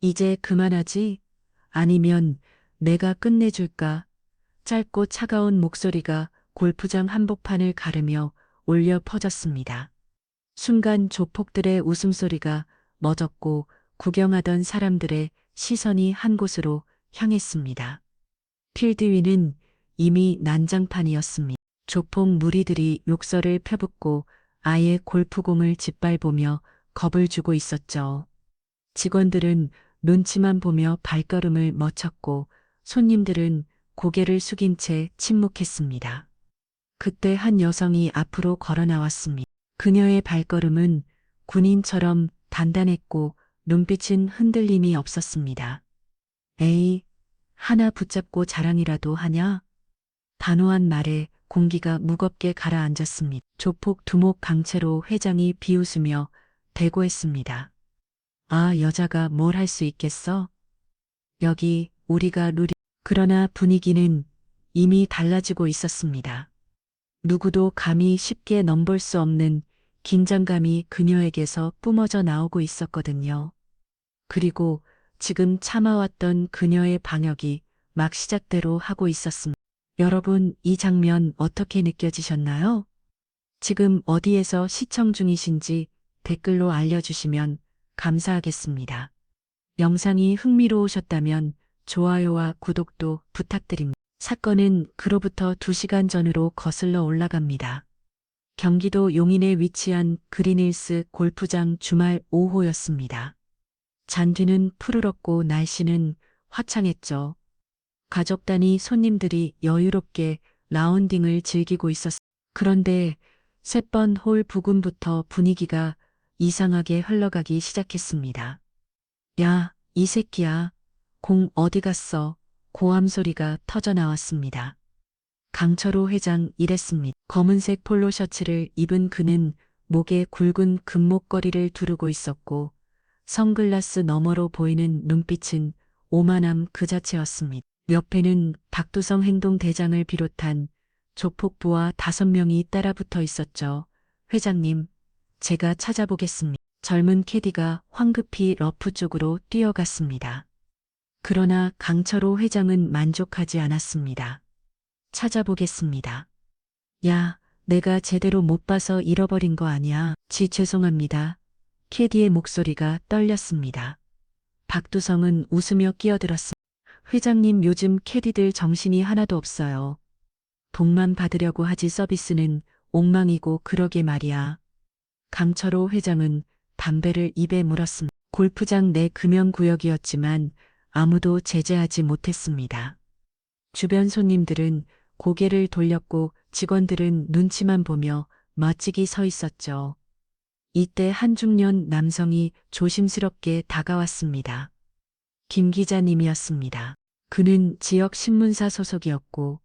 이제 그만하지? 아니면 내가 끝내줄까? 짧고 차가운 목소리가 골프장 한복판을 가르며 울려 퍼졌습니다. 순간 조폭들의 웃음소리가 멎었고 구경하던 사람들의 시선이 한 곳으로 향했습니다. 필드 위는 이미 난장판이었습니다. 조폭 무리들이 욕설을 펴붓고 아예 골프공을 짓밟으며 겁을 주고 있었죠. 직원들은 눈치만 보며 발걸음을 멈췄고 손님들은 고개를 숙인 채 침묵했습니다. 그때 한 여성이 앞으로 걸어 나왔습니다. 그녀의 발걸음은 군인처럼 단단했고 눈빛은 흔들림이 없었습니다. 에이, 하나 붙잡고 자랑이라도 하냐? 단호한 말에 공기가 무겁게 가라앉았습니다. 조폭 두목 강채로 회장이 비웃으며 대고했습니다. 아, 여자가 뭘 할 수 있겠어? 여기 우리가 룰이. 그러나 분위기는 이미 달라지고 있었습니다. 누구도 감히 쉽게 넘볼 수 없는 긴장감이 그녀에게서 뿜어져 나오고 있었거든요. 그리고 지금 참아왔던 그녀의 방역이 막 시작대로 하고 있었습니다. 여러분, 이 장면 어떻게 느껴지셨나요? 지금 어디에서 시청 중이신지 댓글로 알려주시면 감사하겠습니다. 영상이 흥미로우셨다면 좋아요와 구독도 부탁드립니다. 사건은 그로부터 2시간 전으로 거슬러 올라갑니다. 경기도 용인에 위치한 그린힐스 골프장 주말 오후였습니다. 잔디는 푸르렀고 날씨는 화창했죠. 가족 단위 손님들이 여유롭게 라운딩을 즐기고 있었습니다. 그런데 세 번 홀 부근부터 분위기가 이상하게 흘러가기 시작했습니다. 야, 이 새끼야. 공 어디 갔어? 고함 소리가 터져 나왔습니다. 강철호 회장 이랬습니다. 검은색 폴로 셔츠를 입은 그는 목에 굵은 금목걸이를 두르고 있었고 선글라스 너머로 보이는 눈빛은 오만함 그 자체였습니다. 옆에는 박두성 행동대장을 비롯한 조폭부와 5명이 따라붙어 있었죠. 회장님, 제가 찾아보겠습니다. 젊은 캐디가 황급히 러프 쪽으로 뛰어갔습니다. 그러나 강철호 회장은 만족하지 않았습니다. 찾아보겠습니다. 야, 내가 제대로 못 봐서 잃어버린 거 아니야. 죄송합니다. 캐디의 목소리가 떨렸습니다. 박두성은 웃으며 끼어들었습니다. 회장님, 요즘 캐디들 정신이 하나도 없어요. 돈만 받으려고 하지 서비스는 옥망이고 그러게 말이야. 강철호 회장은 담배를 입에 물었습니다. 골프장 내 금연구역이었지만 아무도 제재하지 못했습니다. 주변 손님들은 고개를 돌렸고 직원들은 눈치만 보며 멋지게 서 있었죠. 이때 한 중년 남성이 조심스럽게 다가왔습니다. 김 기자님이었습니다. 그는 지역 신문사 소속이었고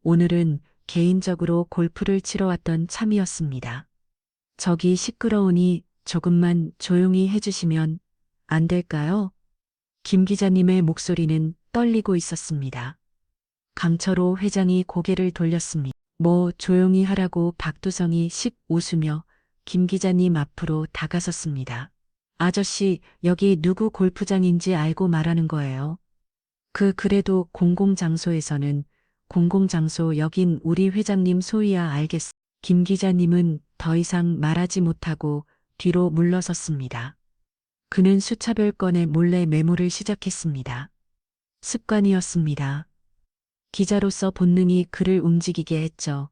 오늘은 개인적으로 골프를 치러 왔던 참이었습니다. 저기 시끄러우니 조금만 조용히 해주시면 안 될까요? 김 기자님의 목소리는 떨리고 있었습니다. 강철호 회장이 고개를 돌렸습니다. 뭐 조용히 하라고 박두성이 씩 웃으며 김 기자님 앞으로 다가섰습니다. 아저씨, 여기 누구 골프장인지 알고 말하는 거예요. 그래도 공공장소에서는 공공장소 여긴 우리 회장님 소유야 알겠어. 김 기자님은 더 이상 말하지 못하고 뒤로 물러섰습니다. 그는 수차별건에 몰래 메모를 시작했습니다. 습관이었습니다. 기자로서 본능이 그를 움직이게 했죠.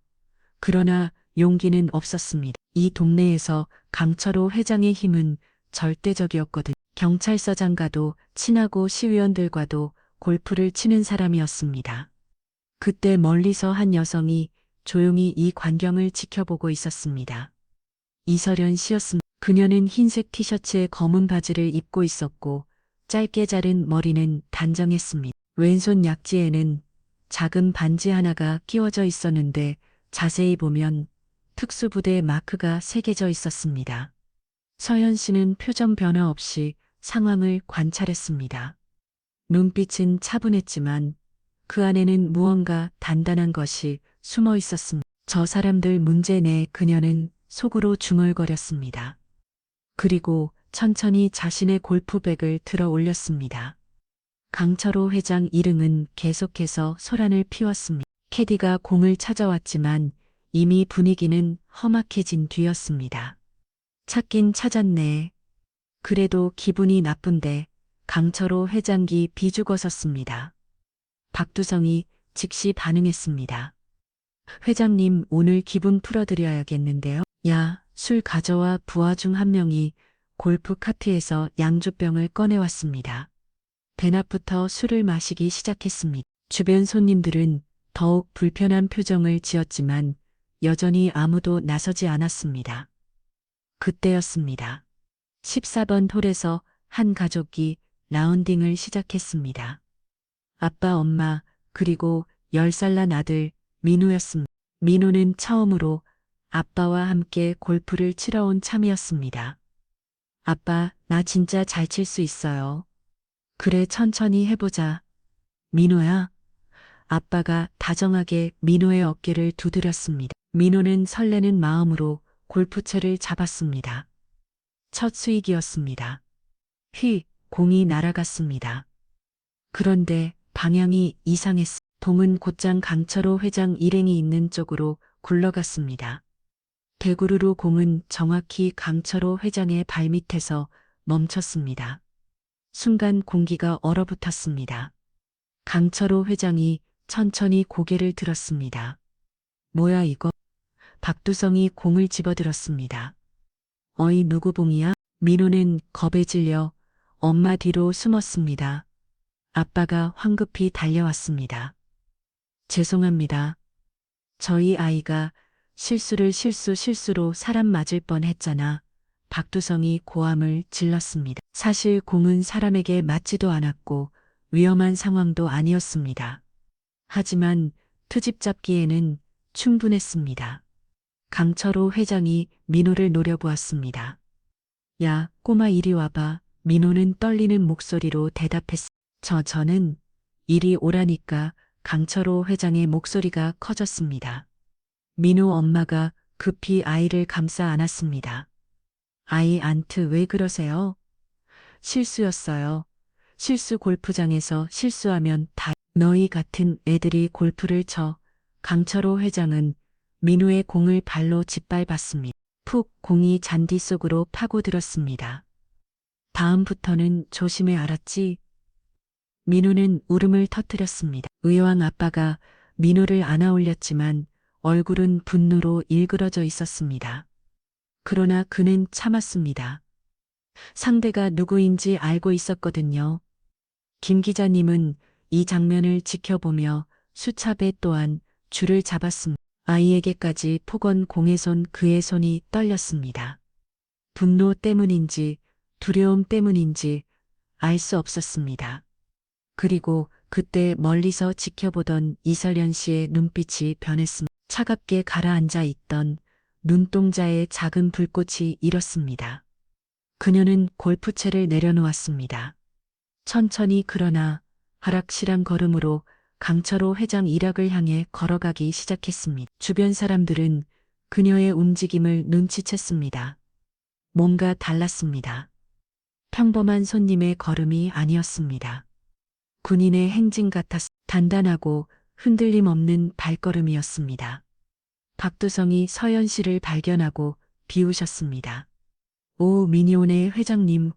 그러나 용기는 없었습니다. 이 동네에서 강철호 회장의 힘은 절대적이었거든. 경찰서장과도 친하고 시의원들과도 골프를 치는 사람이었습니다. 그때 멀리서 한 여성이 조용히 이 광경을 지켜보고 있었습니다. 이설연 씨였습니다. 그녀는 흰색 티셔츠에 검은 바지를 입고 있었고 짧게 자른 머리는 단정했습니다. 왼손 약지에는 작은 반지 하나가 끼워져 있었는데 자세히 보면 특수부대 마크가 새겨져 있었습니다. 서연 씨는 표정 변화 없이 상황을 관찰했습니다. 눈빛은 차분했지만 그 안에는 무언가 단단한 것이 숨어 있었습니다. 저 사람들 문제 내 그녀는 속으로 중얼거렸습니다. 그리고 천천히 자신의 골프백을 들어 올렸습니다. 강철호 회장 일행은 계속해서 소란을 피웠습니다. 캐디가 공을 찾아왔지만 이미 분위기는 험악해진 뒤였습니다. 찾긴 찾았네. 그래도 기분이 나쁜데 강철호 회장이 비죽어섰습니다. 박두성이 즉시 반응했습니다. 회장님 오늘 기분 풀어드려야겠는데요. 야, 술 가져와. 부하 중 한 명이 골프 카트에서 양주병을 꺼내왔습니다. 대낮부터 술을 마시기 시작했습니다. 주변 손님들은 더욱 불편한 표정을 지었지만 여전히 아무도 나서지 않았습니다. 그때였습니다. 14번 홀에서 한 가족이 라운딩을 시작했습니다. 아빠, 엄마, 그리고 10살 난 아들 민우였습니다. 민우는 처음으로 아빠와 함께 골프를 치러 온 참이었습니다. 아빠, 나 진짜 잘 칠 수 있어요. 그래, 천천히 해보자. 민호야. 아빠가 다정하게 민호의 어깨를 두드렸습니다. 민호는 설레는 마음으로 골프채를 잡았습니다. 첫 수익이었습니다. 공이 날아갔습니다. 그런데 방향이 이상했습니다. 동은 곧장 강철호 회장 일행이 있는 쪽으로 굴러갔습니다. 대구르로 공은 정확히 강철호 회장의 발밑에서 멈췄습니다. 순간 공기가 얼어붙었습니다. 강철호 회장이 천천히 고개를 들었습니다. 뭐야 이거? 박두성이 공을 집어들었습니다. 어이 누구 봉이야? 민호는 겁에 질려 엄마 뒤로 숨었습니다. 아빠가 황급히 달려왔습니다. 죄송합니다. 저희 아이가 실수로 사람 맞을 뻔했잖아. 박두성이 고함을 질렀습니다. 사실 공은 사람에게 맞지도 않았고 위험한 상황도 아니었습니다. 하지만 트집 잡기에는 충분했습니다. 강철호 회장이 민호를 노려보았습니다. 야, 꼬마 이리 와봐. 민호는 떨리는 목소리로 대답했습니다. 저는 이리 오라니까. 강철호 회장의 목소리가 커졌습니다. 민호 엄마가 급히 아이를 감싸 안았습니다. 아이 안트 왜 그러세요? 실수였어요. 실수 골프장에서 실수하면 다 너희 같은 애들이 골프를 쳐. 강철호 회장은 민호의 공을 발로 짓밟았습니다. 푹 공이 잔디 속으로 파고들었습니다. 다음부터는 조심해 알았지? 민호는 울음을 터뜨렸습니다. 의왕 아빠가 민호를 안아 올렸지만 얼굴은 분노로 일그러져 있었습니다. 그러나 그는 참았습니다. 상대가 누구인지 알고 있었거든요. 김 기자님은 이 장면을 지켜보며 수차배 또한 줄을 잡았습니다. 아이에게까지 폭언 공의 손 그의 손이 떨렸습니다. 분노 때문인지 두려움 때문인지 알 수 없었습니다. 그리고 그때 멀리서 지켜보던 이설연 씨의 눈빛이 변했습니다. 차갑게 가라앉아 있던 눈동자의 작은 불꽃이 일었습니다. 그녀는 골프채를 내려놓았습니다. 천천히 그러나 가락실한 걸음으로 강철호 회장 일학을 향해 걸어가기 시작했습니다. 주변 사람들은 그녀의 움직임을 눈치챘습니다. 뭔가 달랐습니다. 평범한 손님의 걸음이 아니었습니다. 군인의 행진 같았 단단하고 흔들림 없는 발걸음이었습니다. 박두성이 서연 씨를 발견하고 비우셨습니다. 오, 미니온의 회장님,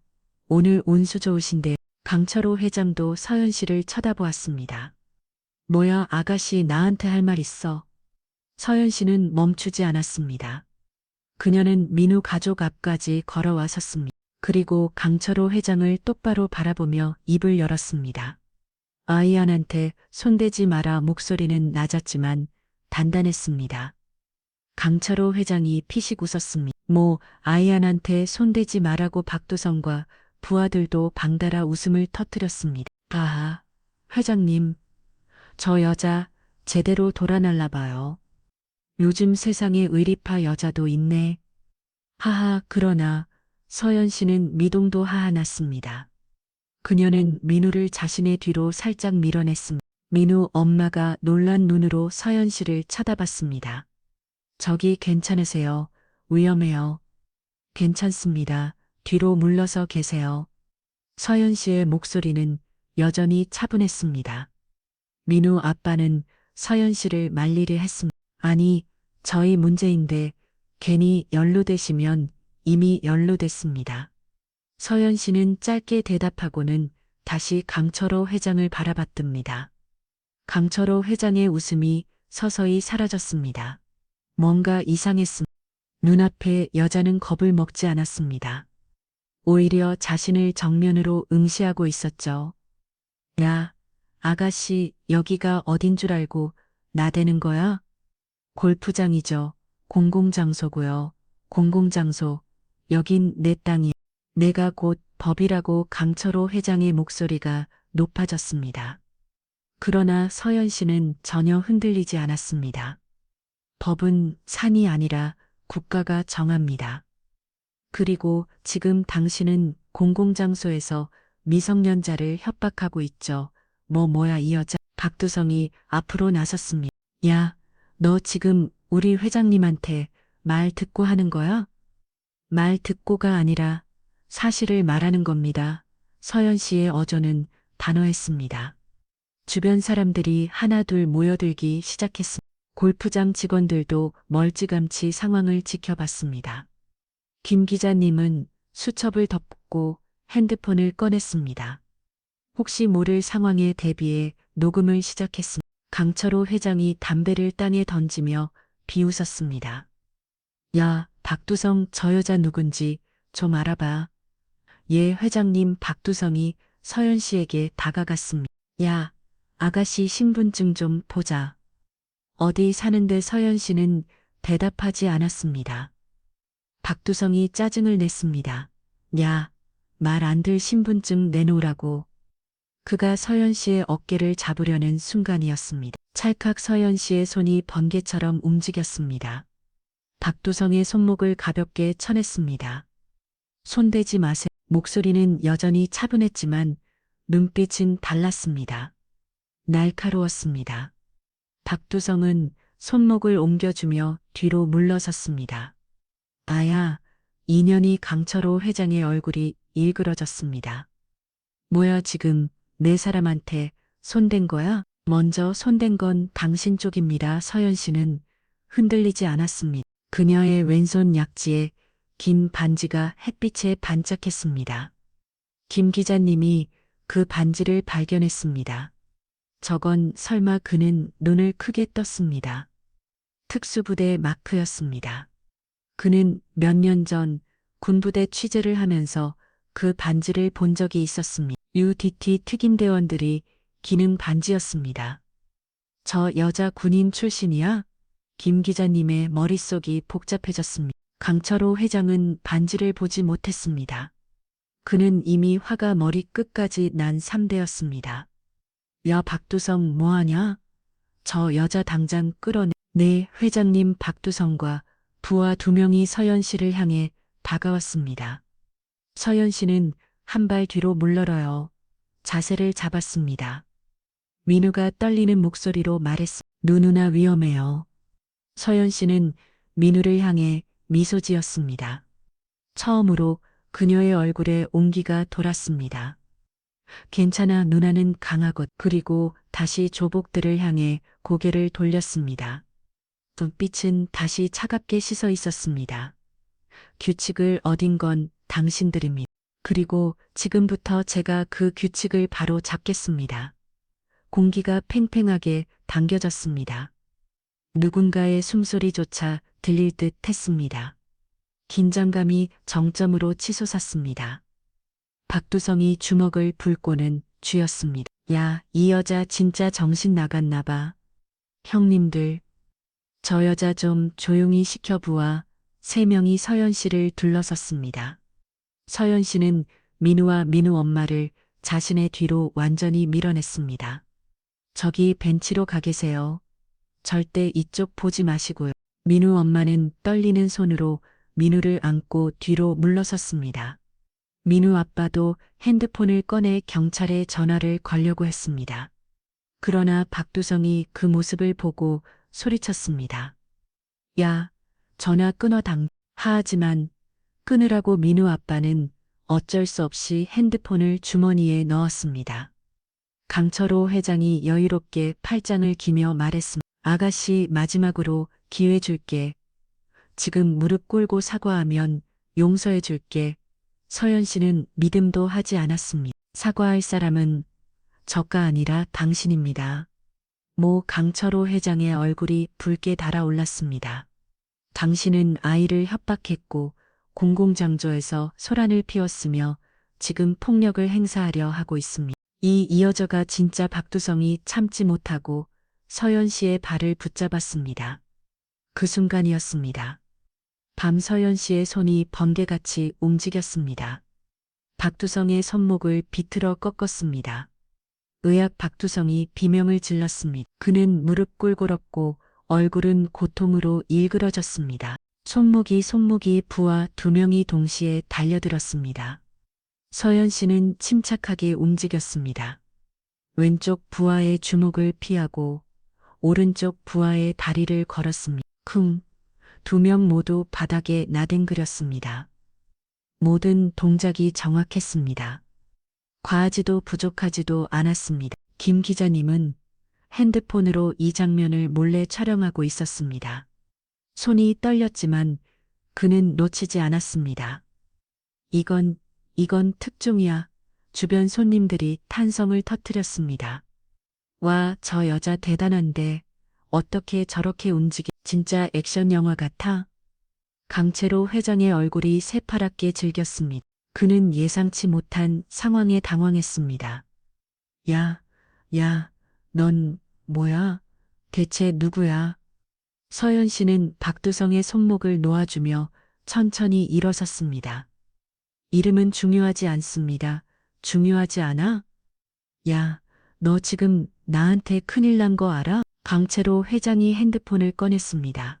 오늘 운수 좋으신데. 강철호 회장도 서연 씨를 쳐다보았습니다. 뭐야 아가씨 나한테 할 말 있어. 서연 씨는 멈추지 않았습니다. 그녀는 민우 가족 앞까지 걸어와 섰습니다. 그리고 강철호 회장을 똑바로 바라보며 입을 열었습니다. 아이안한테 손대지 마라. 목소리는 낮았지만 단단했습니다. 강철호 회장이 피식 웃었습니다. 아이안한테 손대지 마라고. 박두성과 부하들도 방달아 웃음을 터뜨렸습니다. 아하, 회장님, 저 여자 제대로 돌아날라 봐요. 요즘 세상에 의리파 여자도 있네. 하하. 그러나 서연 씨는 미동도 하하났습니다. 그녀는 민우를 자신의 뒤로 살짝 밀어냈습니다. 민우 엄마가 놀란 눈으로 서연 씨를 쳐다봤습니다. 저기 괜찮으세요? 위험해요. 괜찮습니다. 뒤로 물러서 계세요. 서연 씨의 목소리는 여전히 차분했습니다. 민우 아빠는 서연 씨를 말리려 했습니다. 아니, 저희 문제인데 괜히 연루되시면 이미 연루됐습니다. 서연 씨는 짧게 대답하고는 다시 강철호 회장을 바라봤답니다. 강철호 회장의 웃음이 서서히 사라졌습니다. 뭔가 이상했습니다. 눈앞에 여자는 겁을 먹지 않았습니다. 오히려 자신을 정면으로 응시하고 있었죠. 야, 아가씨, 여기가 어딘 줄 알고 나대는 거야? 골프장이죠. 공공장소고요. 공공장소. 여긴 내 땅이야. 내가 곧 법이라고 강철호 회장의 목소리가 높아졌습니다. 그러나 서연 씨는 전혀 흔들리지 않았습니다. 법은 산이 아니라 국가가 정합니다. 그리고 지금 당신은 공공장소에서 미성년자를 협박하고 있죠. 뭐야 이 여자. 박두성이 앞으로 나섰습니다. 야, 너 지금 우리 회장님한테 말 듣고 하는 거야? 말 듣고가 아니라 사실을 말하는 겁니다. 서연 씨의 어조는 단호했습니다. 주변 사람들이 하나둘 모여들기 시작했습니다. 골프장 직원들도 멀찌감치 상황을 지켜봤습니다. 김 기자님은 수첩을 덮고 핸드폰을 꺼냈습니다. 혹시 모를 상황에 대비해 녹음을 시작했습니다. 강철호 회장이 담배를 땅에 던지며 비웃었습니다. 야, 박두성 저 여자 누군지 좀 알아봐. 예, 회장님. 박두성이 서연 씨에게 다가갔습니다. 야, 아가씨 신분증 좀 보자. 어디 사는데. 서연 씨는 대답하지 않았습니다. 박두성이 짜증을 냈습니다. 야, 말 안 들 신분증 내놓으라고. 그가 서연 씨의 어깨를 잡으려는 순간이었습니다. 찰칵 서연 씨의 손이 번개처럼 움직였습니다. 박두성의 손목을 가볍게 쳐냈습니다. 손대지 마세요. 목소리는 여전히 차분했지만 눈빛은 달랐습니다. 날카로웠습니다. 박두성은 손목을 옮겨주며 뒤로 물러섰습니다. 아야, 인연이. 강철호 회장의 얼굴이 일그러졌습니다. 뭐야 지금 내 사람한테 손댄 거야? 먼저 손댄 건 당신 쪽입니다. 서연 씨는 흔들리지 않았습니다. 그녀의 왼손 약지에 긴 반지가 햇빛에 반짝했습니다. 김 기자님이 그 반지를 발견했습니다. 저건 설마. 그는 눈을 크게 떴습니다. 특수부대 마크였습니다. 그는 몇 년 전 군부대 취재를 하면서 그 반지를 본 적이 있었습니다. UDT 특임대원들이 기는 반지였습니다. 저 여자 군인 출신이야? 김 기자님의 머릿속이 복잡해졌습니다. 강철호 회장은 반지를 보지 못했습니다. 그는 이미 화가 머리 끝까지 난 상태였습니다. 야, 박두성 뭐하냐? 저 여자 당장 끌어내. 네, 회장님. 박두성과 부하 2명이 서연 씨를 향해 다가왔습니다. 서연 씨는 한 발 뒤로 물러러요. 자세를 잡았습니다. 민우가 떨리는 목소리로 말했습니다. 누나 위험해요. 서연 씨는 민우를 향해 미소 지었습니다. 처음으로 그녀의 얼굴에 온기가 돌았습니다. 괜찮아. 누나는 강하고. 그리고 다시 조복들을 향해 고개를 돌렸습니다. 눈빛은 다시 차갑게 씻어 있었습니다. 규칙을 어긴 건 당신들입니다. 그리고 지금부터 제가 그 규칙을 바로 잡겠습니다. 공기가 팽팽하게 당겨졌습니다. 누군가의 숨소리조차 들릴 듯 했습니다. 긴장감이 정점으로 치솟았습니다. 박두성이 주먹을 불고는 쥐었습니다. 야, 이 여자 진짜 정신 나갔나 봐. 형님들, 저 여자 좀 조용히 시켜부아. 3명이 서연 씨를 둘러섰습니다. 서연 씨는 민우와 민우 엄마를 자신의 뒤로 완전히 밀어냈습니다. 저기 벤치로 가 계세요. 절대 이쪽 보지 마시고요. 민우 엄마는 떨리는 손으로 민우를 안고 뒤로 물러섰습니다. 민우 아빠도 핸드폰을 꺼내 경찰에 전화를 걸려고 했습니다. 그러나 박두성이 그 모습을 보고 소리쳤습니다. 야, 전화 끊어. 하지만 끊으라고. 민우 아빠는 어쩔 수 없이 핸드폰을 주머니에 넣었습니다. 강철호 회장이 여유롭게 팔짱을 기며 말했습니다. 아가씨 마지막으로 기회 줄게. 지금 무릎 꿇고 사과하면 용서해 줄게. 서연 씨는 믿음도 하지 않았습니다. 사과할 사람은 저가 아니라 당신입니다. 모 강철호 회장의 얼굴이 붉게 달아올랐습니다. 당신은 아이를 협박했고 공공장소에서 소란을 피웠으며 지금 폭력을 행사하려 하고 있습니다. 이 여자가 진짜 박두성이 참지 못하고 서연 씨의 발을 붙잡았습니다. 그 순간이었습니다. 밤 서연 씨의 손이 번개같이 움직였습니다. 박두성의 손목을 비틀어 꺾었습니다. 의학 박두성이 비명을 질렀습니다. 그는 무릎 꿇고렀고 얼굴은 고통으로 일그러졌습니다. 손목이 부하 두 명이 동시에 달려들었습니다. 서연 씨는 침착하게 움직였습니다. 왼쪽 부하의 주먹을 피하고 오른쪽 부하의 다리를 걸었습니다. 쿵! 두 명 모두 바닥에 나뒹그렸습니다. 모든 동작이 정확했습니다. 과하지도 부족하지도 않았습니다. 김 기자님은 핸드폰으로 이 장면을 몰래 촬영하고 있었습니다. 손이 떨렸지만 그는 놓치지 않았습니다. 이건 특종이야. 주변 손님들이 탄성을 터뜨렸습니다. 와, 저 여자 대단한데 어떻게 저렇게 진짜 액션 영화 같아? 강채로 회장의 얼굴이 새파랗게 질겼습니다. 그는 예상치 못한 상황에 당황했습니다. 야, 넌 뭐야? 대체 누구야? 서연 씨는 박두성의 손목을 놓아주며 천천히 일어섰습니다. 이름은 중요하지 않습니다. 중요하지 않아? 야, 너 지금 나한테 큰일 난 거 알아? 강채로 회장이 핸드폰을 꺼냈습니다.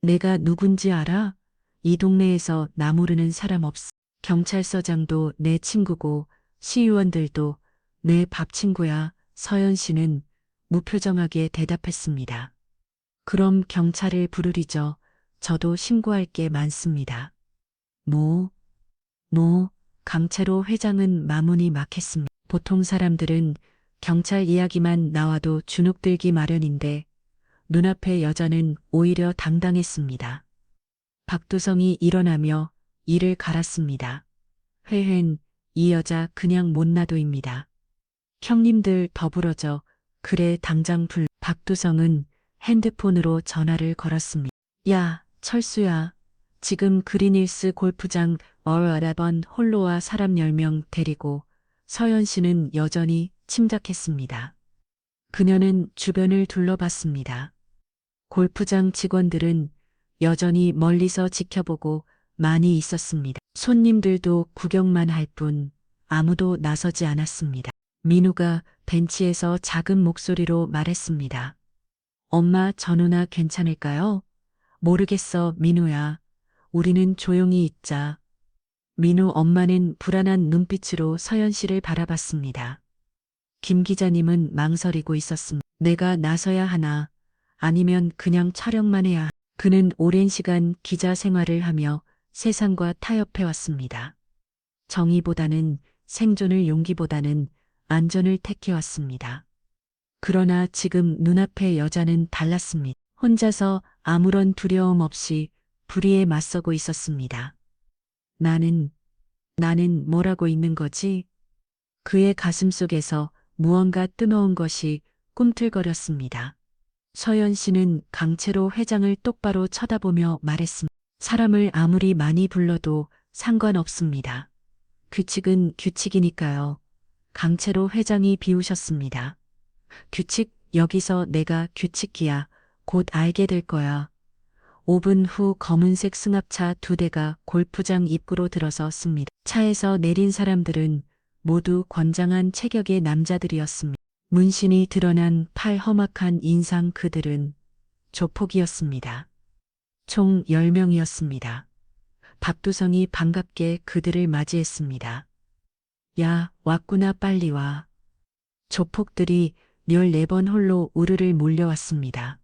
내가 누군지 알아? 이 동네에서 나 모르는 사람 없어. 경찰서장도 내 친구고 시의원들도 내 밥 친구야. 서연 씨는 무표정하게 대답했습니다. 그럼 경찰을 부르리죠. 저도 신고할 게 많습니다. 강채로 회장은 마문이 막혔습니다. 보통 사람들은 경찰 이야기만 나와도 주눅들기 마련인데 눈앞의 여자는 오히려 당당했습니다. 박두성이 일어나며 이를 갈았습니다. 회hen, 이 여자 그냥 못 놔둬입니다. 형님들 더불어져. 그래 당장 박두성은 핸드폰으로 전화를 걸었습니다. 야, 철수야. 지금 그린힐스 골프장 알아본 홀로와 사람 10명 데리고. 서연 씨는 여전히 침착했습니다. 그녀는 주변을 둘러봤습니다. 골프장 직원들은 여전히 멀리서 지켜보고 많이 있었습니다. 손님들도 구경만 할 뿐 아무도 나서지 않았습니다. 민우가 벤치에서 작은 목소리로 말했습니다. 엄마, 저 누나 괜찮을까요? 모르겠어, 민우야. 우리는 조용히 있자. 민우 엄마는 불안한 눈빛으로 서연 씨를 바라봤습니다. 김 기자님은 망설이고 있었습니다. 내가 나서야 하나, 아니면 그냥 촬영만 해야. 그는 오랜 시간 기자 생활을 하며 세상과 타협해왔습니다. 정의보다는 생존을 용기보다는 안전을 택해왔습니다. 그러나 지금 눈앞의 여자는 달랐습니다. 혼자서 아무런 두려움 없이 불의에 맞서고 있었습니다. 나는 뭐라고 있는 거지? 그의 가슴 속에서 무언가 뜨거운 것이 꿈틀거렸습니다. 서연 씨는 강채로 회장을 똑바로 쳐다보며 말했습니다. 사람을 아무리 많이 불러도 상관없습니다. 규칙은 규칙이니까요. 강채로 회장이 비우셨습니다. 규칙, 여기서 내가 규칙이야. 곧 알게 될 거야. 5분 후 검은색 승합차 2대가 골프장 입구로 들어섰습니다. 차에서 내린 사람들은 모두 건장한 체격의 남자들이었습니다. 문신이 드러난 팔 험악한 인상, 그들은 조폭이었습니다. 총 10명이었습니다. 박두성이 반갑게 그들을 맞이했습니다. 야, 왔구나, 빨리 와. 조폭들이 14번 홀로 우르르 몰려왔습니다.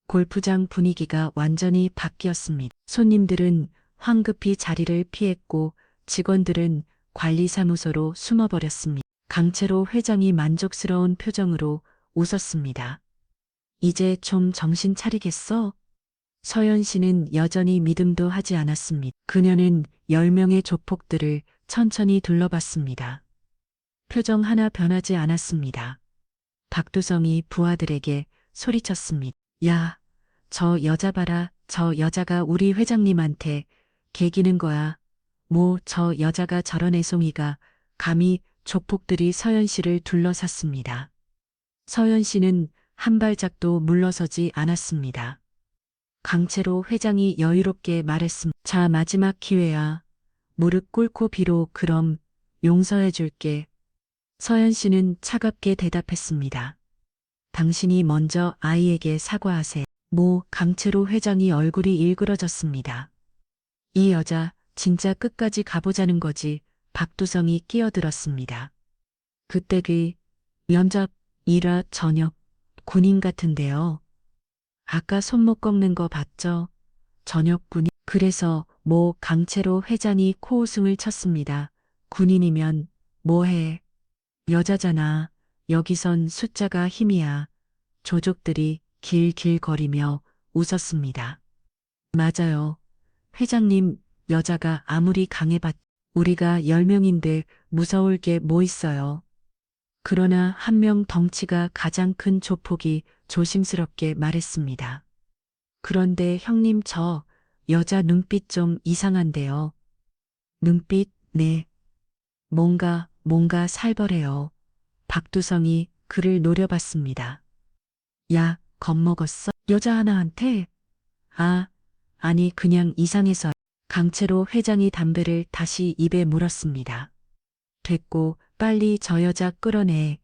골프장 분위기가 완전히 바뀌었습니다. 손님들은 황급히 자리를 피했고 직원들은 관리사무소로 숨어버렸습니다. 강채로 회장이 만족스러운 표정으로 웃었습니다. 이제 좀 정신 차리겠어? 서연 씨는 여전히 믿음도 하지 않았습니다. 그녀는 10명의 조폭들을 천천히 둘러봤습니다. 표정 하나 변하지 않았습니다. 박두성이 부하들에게 소리쳤습니다. 야, 저 여자 봐라. 저 여자가 우리 회장님한테 개기는 거야. 뭐 저 여자가 저런 애송이가 감히. 조폭들이 서연 씨를 둘러쌌습니다. 서연 씨는 한 발짝도 물러서지 않았습니다. 강채로 회장이 여유롭게 말했습니다. 자, 마지막 기회야. 무릎 꿇고 비로 그럼 용서해 줄게. 서연 씨는 차갑게 대답했습니다. 당신이 먼저 아이에게 사과하세요. 강채로 회장이 얼굴이 일그러졌습니다. 이 여자 진짜 끝까지 가보자는 거지. 박두성이 끼어들었습니다. 그때 면접이라 저녁 군인 같은데요. 아까 손목 꺾는 거 봤죠? 저녁 군인. 그래서 강채로 회장이 코웃음을 쳤습니다. 군인이면 뭐해? 여자잖아. 여기선 숫자가 힘이야. 조족들이 길길거리며 웃었습니다. 맞아요. 회장님, 여자가 아무리 강해봤자 우리가 10명인데 무서울 게 뭐 있어요. 그러나 한 명 덩치가 가장 큰 조폭이 조심스럽게 말했습니다. 그런데 형님 저 여자 눈빛 좀 이상한데요. 눈빛, 네. 뭔가 살벌해요. 박두성이 그를 노려봤습니다. 야, 겁먹었어? 여자 하나한테? 아니 그냥 이상해서. 강채로 회장이 담배를 다시 입에 물었습니다. 됐고 빨리 저 여자 끌어내.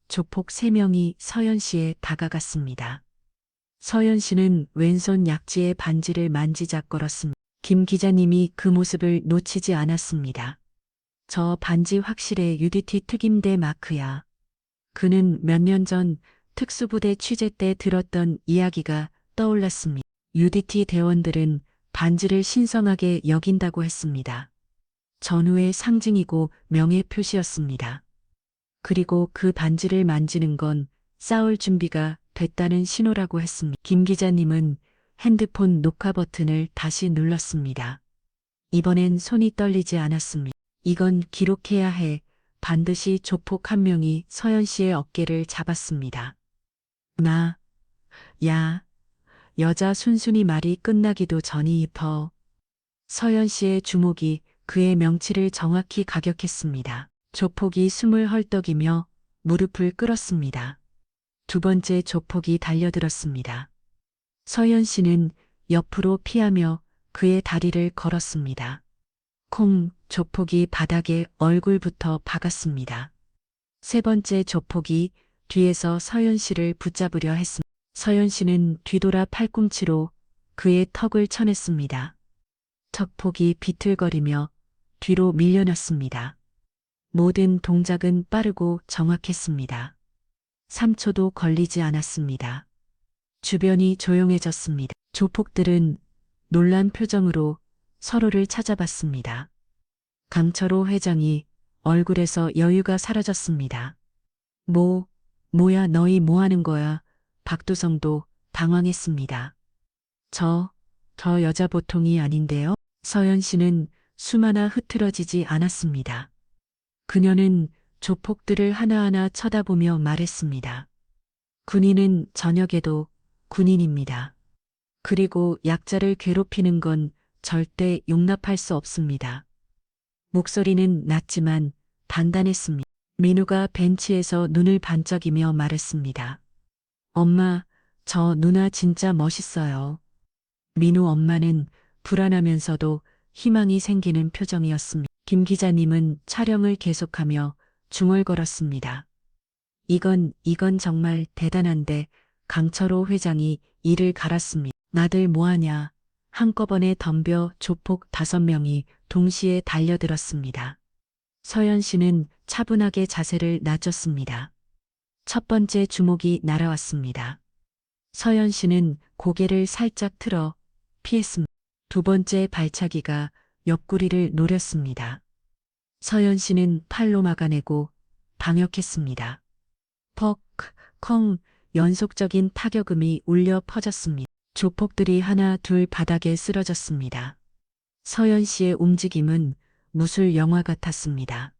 조폭 3명이 서연 씨에 다가갔습니다. 서연 씨는 왼손 약지에 반지를 만지작거렸습니다. 김 기자님이 그 모습을 놓치지 않았습니다. 저 반지 확실해. UDT 특임대 마크야. 그는 몇 년 전 특수부대 취재 때 들었던 이야기가 떠올랐습니다. UDT 대원들은 반지를 신성하게 여긴다고 했습니다. 전우의 상징이고 명예 표시였습니다. 그리고 그 반지를 만지는 건 싸울 준비가 됐다는 신호라고 했습니다. 김 기자님은 핸드폰 녹화 버튼을 다시 눌렀습니다. 이번엔 손이 떨리지 않았습니다. 이건 기록해야 해. 반드시 조폭 한 명이 서연 씨의 어깨를 잡았습니다. 야. 여자 순순히 말이 끝나기도 전이터. 서연 씨의 주목이 그의 명치를 정확히 가격했습니다. 조폭이 숨을 헐떡이며 무릎을 꿇었습니다. 두 번째 조폭이 달려들었습니다. 서연 씨는 옆으로 피하며 그의 다리를 걸었습니다. 조폭이 바닥에 얼굴부터 박았습니다. 세 번째 조폭이 뒤에서 서연 씨를 붙잡으려 했습니다. 서연 씨는 뒤돌아 팔꿈치로 그의 턱을 쳐냈습니다. 턱폭이 비틀거리며 뒤로 밀려났습니다. 모든 동작은 빠르고 정확했습니다. 3초도 걸리지 않았습니다. 주변이 조용해졌습니다. 조폭들은 놀란 표정으로 서로를 찾아봤습니다. 강철호 회장이 얼굴에서 여유가 사라졌습니다. 뭐야 너희 뭐 하는 거야? 박두성도 당황했습니다. 저 여자 보통이 아닌데요? 서연 씨는 숨 하나 흐트러지지 않았습니다. 그녀는 조폭들을 하나하나 쳐다보며 말했습니다. 군인은 저녁에도 군인입니다. 그리고 약자를 괴롭히는 건 절대 용납할 수 없습니다. 목소리는 낮지만 단단했습니다. 민우가 벤치에서 눈을 반짝이며 말했습니다. 엄마, 저 누나 진짜 멋있어요. 민우 엄마는 불안하면서도 희망이 생기는 표정이었습니다. 김 기자님은 촬영을 계속하며 중얼거렸습니다. 이건 정말 대단한데. 강철호 회장이 이를 갈았습니다. 나들 뭐하냐. 한꺼번에 덤벼 조폭 5명이 동시에 달려들었습니다. 서연 씨는 차분하게 자세를 낮췄습니다. 첫 번째 주먹이 날아왔습니다. 서연 씨는 고개를 살짝 틀어 피했습니다. 두 번째 발차기가 옆구리를 노렸습니다. 서연 씨는 팔로 막아내고 방역했습니다. 퍽, 컹, 연속적인 타격음이 울려 퍼졌습니다. 조폭들이 하나 둘 바닥에 쓰러졌습니다. 서연 씨의 움직임은 무술 영화 같았습니다.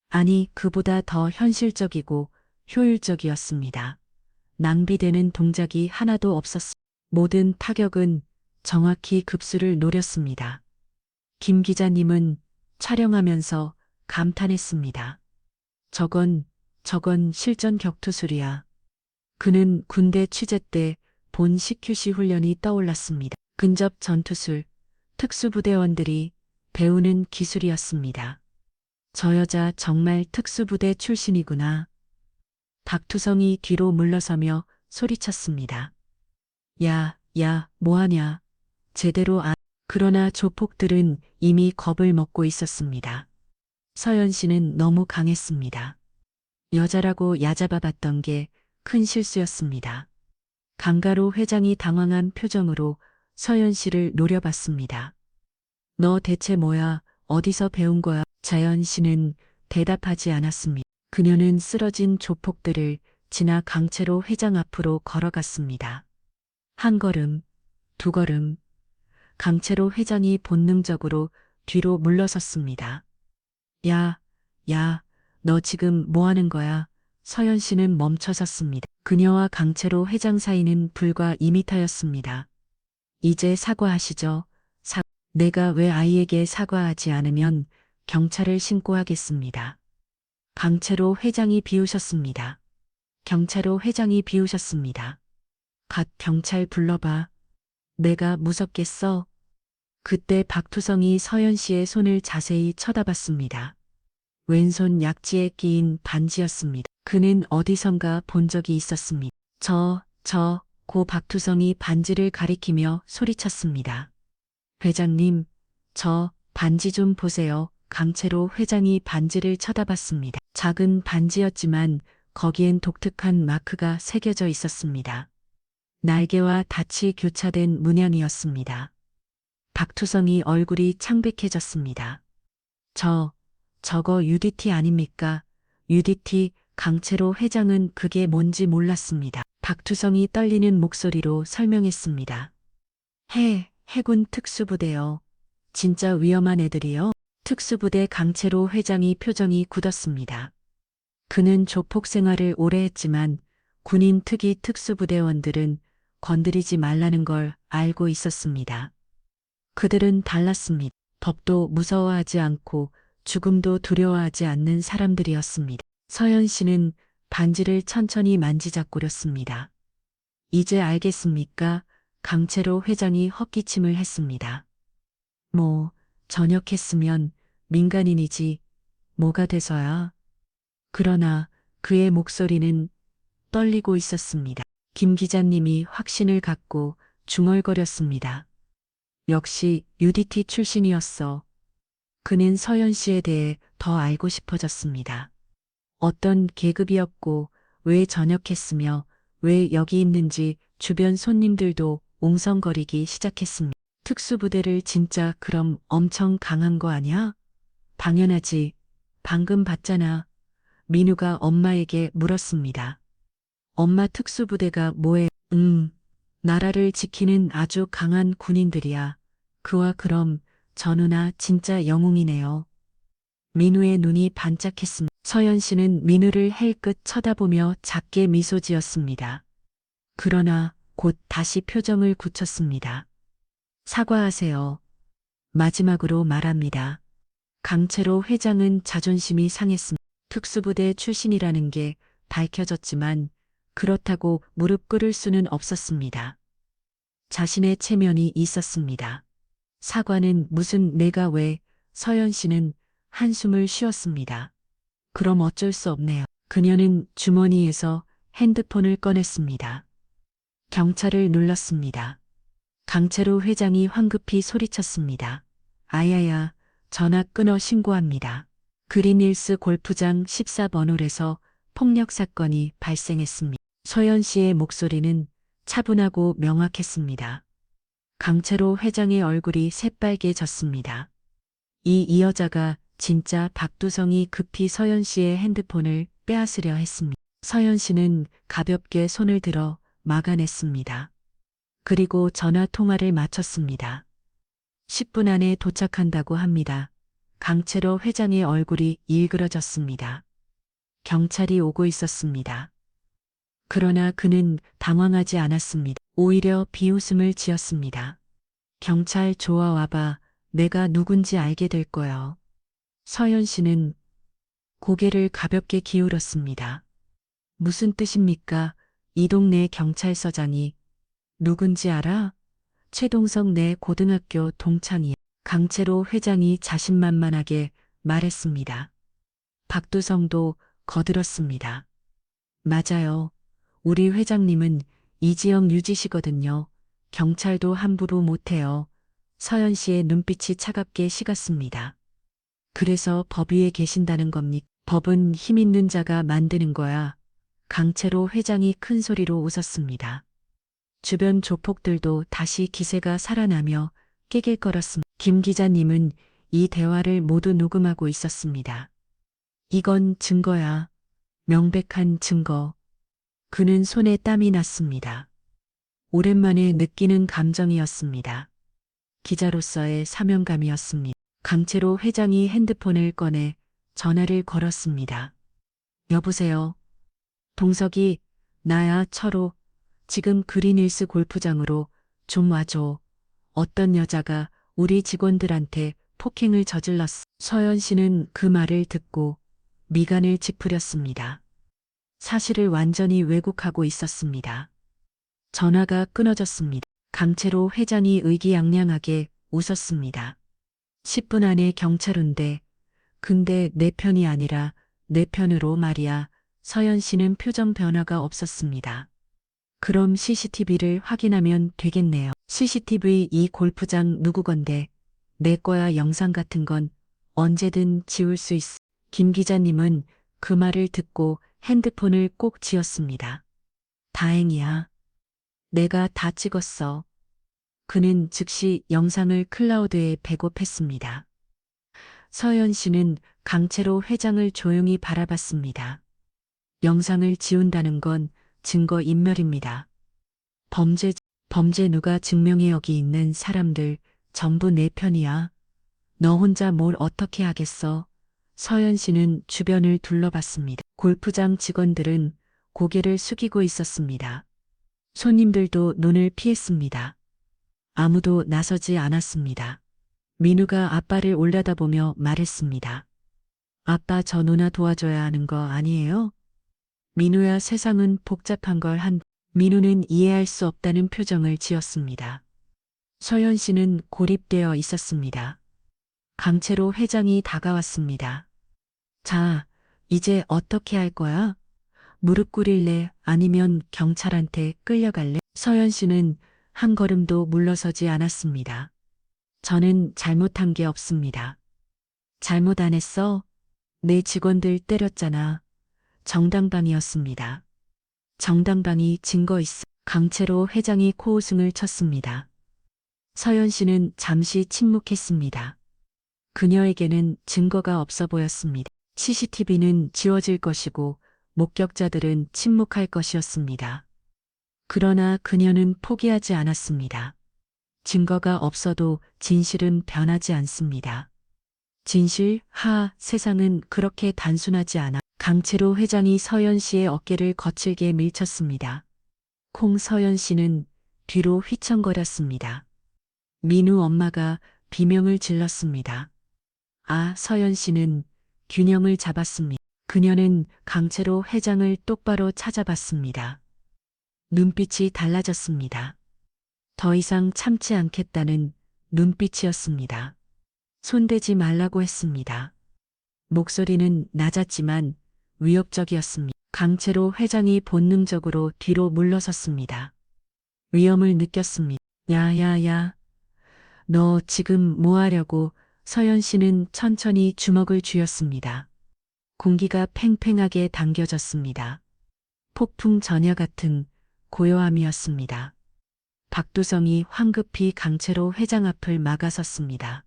아니, 그보다 더 현실적이고 효율적이었습니다. 낭비되는 동작이 하나도 없었습니다. 모든 타격은 정확히 급수를 노렸습니다. 김 기자님은 촬영하면서 감탄했습니다. 저건 실전 격투술이야. 그는 군대 취재 때 본 CQC 훈련이 떠올랐습니다. 근접 전투술, 특수부대원들이 배우는 기술이었습니다. 저 여자 정말 특수부대 출신이구나. 박투성이 뒤로 물러서며 소리쳤습니다. 야, 뭐하냐. 제대로 안. 그러나 조폭들은 이미 겁을 먹고 있었습니다. 서연 씨는 너무 강했습니다. 여자라고 얕잡아봤던 게 큰 실수였습니다. 강가로 회장이 당황한 표정으로 서연 씨를 노려봤습니다. 너 대체 뭐야? 어디서 배운 거야? 자연 씨는 대답하지 않았습니다. 그녀는 쓰러진 조폭들을 지나 강채로 회장 앞으로 걸어갔습니다. 한 걸음, 두 걸음, 강채로 회장이 본능적으로 뒤로 물러섰습니다. 야, 너 지금 뭐 하는 거야? 서연 씨는 멈춰섰습니다. 그녀와 강채로 회장 사이는 불과 2미터였습니다. 이제 사과하시죠. 내가 왜 아이에게 사과하지 않으면 경찰을 신고하겠습니다. 강채로 회장이 비우셨습니다. 경찰로 회장이 비우셨습니다. 갓 경찰 불러봐. 내가 무섭겠어? 그때 박투성이 서연 씨의 손을 자세히 쳐다봤습니다. 왼손 약지에 끼인 반지였습니다. 그는 어디선가 본 적이 있었습니다. 고 박투성이 반지를 가리키며 소리쳤습니다. 회장님, 저 반지 좀 보세요. 강채로 회장이 반지를 쳐다봤습니다. 작은 반지였지만 거기엔 독특한 마크가 새겨져 있었습니다. 날개와 닻이 교차된 문양이었습니다. 박투성이 얼굴이 창백해졌습니다. 저거 UDT 아닙니까? UDT. 강채로 회장은 그게 뭔지 몰랐습니다. 박투성이 떨리는 목소리로 설명했습니다. 해군 특수부대요. 진짜 위험한 애들이요. 특수부대. 강채로 회장이 표정이 굳었습니다. 그는 조폭 생활을 오래 했지만 군인 특위 특수부대원들은 건드리지 말라는 걸 알고 있었습니다. 그들은 달랐습니다. 법도 무서워하지 않고 죽음도 두려워하지 않는 사람들이었습니다. 서연 씨는 반지를 천천히 만지작거렸습니다. 이제 알겠습니까? 강채로 회장이 헛기침을 했습니다. 전역했으면 민간인이지 뭐가 돼서야. 그러나 그의 목소리는 떨리고 있었습니다. 김 기자님이 확신을 갖고 중얼거렸습니다. 역시 UDT 출신이었어. 그는 서연 씨에 대해 더 알고 싶어졌습니다. 어떤 계급이었고 왜 전역했으며 왜 여기 있는지 주변 손님들도 옹성거리기 시작했습니다. 특수부대를 진짜 그럼 엄청 강한 거 아니야? 당연하지. 방금 봤잖아. 민우가 엄마에게 물었습니다. 엄마 특수부대가 뭐해? 나라를 지키는 아주 강한 군인들이야. 그와 그럼 저 누나 진짜 영웅이네요. 민우의 눈이 반짝했습니다. 서연 씨는 민우를 헬끗 쳐다보며 작게 미소 지었습니다. 그러나 곧 다시 표정을 굳혔습니다. 사과하세요. 마지막으로 말합니다. 강채로 회장은 자존심이 상했습니다. 특수부대 출신이라는 게 밝혀졌지만 그렇다고 무릎 꿇을 수는 없었습니다. 자신의 체면이 있었습니다. 사과는 무슨 내가 왜? 서연 씨는 한숨을 쉬었습니다. 그럼 어쩔 수 없네요. 그녀는 주머니에서 핸드폰을 꺼냈습니다. 경찰을 눌렀습니다. 강채로 회장이 황급히 소리쳤습니다. 아야야, 전화 끊어 신고합니다. 그린힐스 골프장 14번 홀에서 폭력 사건이 발생했습니다. 서연 씨의 목소리는 차분하고 명확했습니다. 강채로 회장의 얼굴이 새빨개졌습니다. 이 여자가 진짜 박두성이 급히 서연 씨의 핸드폰을 빼앗으려 했습니다. 서연 씨는 가볍게 손을 들어 막아냈습니다. 그리고 전화 통화를 마쳤습니다. 10분 안에 도착한다고 합니다. 강채로 회장의 얼굴이 일그러졌습니다. 경찰이 오고 있었습니다. 그러나 그는 당황하지 않았습니다. 오히려 비웃음을 지었습니다. 경찰 좋아와봐. 내가 누군지 알게 될 거야. 서연 씨는 고개를 가볍게 기울였습니다. 무슨 뜻입니까? 이 동네 경찰서장이 누군지 알아? 최동석 내 고등학교 동창이야. 강채로 회장이 자신만만하게 말했습니다. 박두성도 거들었습니다. 맞아요. 우리 회장님은 이지영 유지시거든요. 경찰도 함부로 못해요. 서연 씨의 눈빛이 차갑게 식었습니다. 그래서 법 위에 계신다는 겁니까? 법은 힘 있는 자가 만드는 거야. 강채로 회장이 큰 소리로 웃었습니다. 주변 조폭들도 다시 기세가 살아나며 깨길거렸습니다. 김 기자님은 이 대화를 모두 녹음하고 있었습니다. 이건 증거야. 명백한 증거. 그는 손에 땀이 났습니다. 오랜만에 느끼는 감정이었습니다. 기자로서의 사명감이었습니다. 강채로 회장이 핸드폰을 꺼내 전화를 걸었습니다. 여보세요. 동석이, 나야 철호. 지금 그린힐스 골프장으로 좀 와줘. 어떤 여자가 우리 직원들한테 폭행을 저질렀어. 서연 씨는 그 말을 듣고 미간을 찌푸렸습니다. 사실을 완전히 왜곡하고 있었습니다. 전화가 끊어졌습니다. 강채로 회장이 의기양양하게 웃었습니다. 10분 안에 경찰 온대. 근데 내 편이 아니라 내 편으로 말이야. 서연 씨는 표정 변화가 없었습니다. 그럼 CCTV를 확인하면 되겠네요. CCTV 이 골프장 누구 건데 내 거야. 영상 같은 건 언제든 지울 수 있어. 김 기자님은 그 말을 듣고 핸드폰을 꼭 쥐었습니다. 다행이야. 내가 다 찍었어. 그는 즉시 영상을 클라우드에 백업했습니다. 서연 씨는 강채로 회장을 조용히 바라봤습니다. 영상을 지운다는 건 증거 인멸입니다. 범죄 누가 증명해. 여기 있는 사람들 전부 내 편이야. 너 혼자 뭘 어떻게 하겠어. 서연 씨는 주변을 둘러봤습니다. 골프장 직원들은 고개를 숙이고 있었습니다. 손님들도 눈을 피했습니다. 아무도 나서지 않았습니다. 민우가 아빠를 올려다보며 말했습니다. 아빠, 저 누나 도와줘야 하는 거 아니에요? 민우야, 세상은 복잡한 걸 민우는 이해할 수 없다는 표정을 지었습니다. 서연 씨는 고립되어 있었습니다. 강채로 회장이 다가왔습니다. 자, 이제 어떻게 할 거야? 무릎 꿇일래? 아니면 경찰한테 끌려갈래? 서연 씨는 한 걸음도 물러서지 않았습니다. 저는 잘못한 게 없습니다. 잘못 안 했어? 내 직원들 때렸잖아. 정당방위였습니다. 정당방위 증거 있어. 강채로 회장이 코웃음을 쳤습니다. 서연 씨는 잠시 침묵했습니다. 그녀에게는 증거가 없어 보였습니다. CCTV는 지워질 것이고 목격자들은 침묵할 것이었습니다. 그러나 그녀는 포기하지 않았습니다. 증거가 없어도 진실은 변하지 않습니다. 진실, 세상은 그렇게 단순하지 않아. 강채로 회장이 서연 씨의 어깨를 거칠게 밀쳤습니다. 서연 씨는 뒤로 휘청거렸습니다. 민우 엄마가 비명을 질렀습니다. 서연 씨는 균형을 잡았습니다. 그녀는 강채로 회장을 똑바로 찾아봤습니다. 눈빛이 달라졌습니다. 더 이상 참지 않겠다는 눈빛이었습니다. 손대지 말라고 했습니다. 목소리는 낮았지만 위협적이었습니다. 강채로 회장이 본능적으로 뒤로 물러섰습니다. 위험을 느꼈습니다. 야야야, 너 지금 뭐 하려고? 서연 씨는 천천히 주먹을 쥐었습니다. 공기가 팽팽하게 당겨졌습니다. 폭풍 전야 같은 고요함이었습니다. 박두성이 황급히 강채로 회장 앞을 막아섰습니다.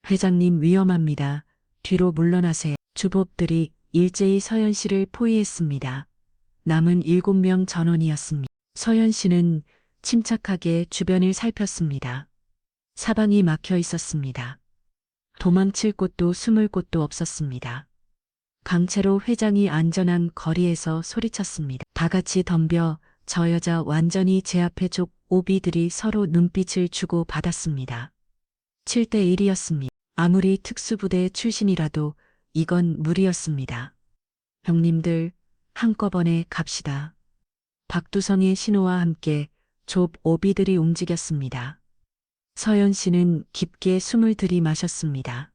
회장님, 위험합니다. 뒤로 물러나세요. 주법들이 일제히 서현 씨를 포위했습니다. 남은 7명 전원이었습니다. 서현 씨는 침착하게 주변을 살폈습니다. 사방이 막혀 있었습니다. 도망칠 곳도 숨을 곳도 없었습니다. 강채로 회장이 안전한 거리에서 소리쳤습니다. 다 같이 덤벼. 저 여자 완전히 제 앞에 쪽 오비들이 서로 눈빛을 주고 받았습니다. 7대 1이었습니다. 아무리 특수부대 출신이라도 이건 무리였습니다. 형님들, 한꺼번에 갑시다. 박두성의 신호와 함께 좁 오비들이 움직였습니다. 서현 씨는 깊게 숨을 들이마셨습니다.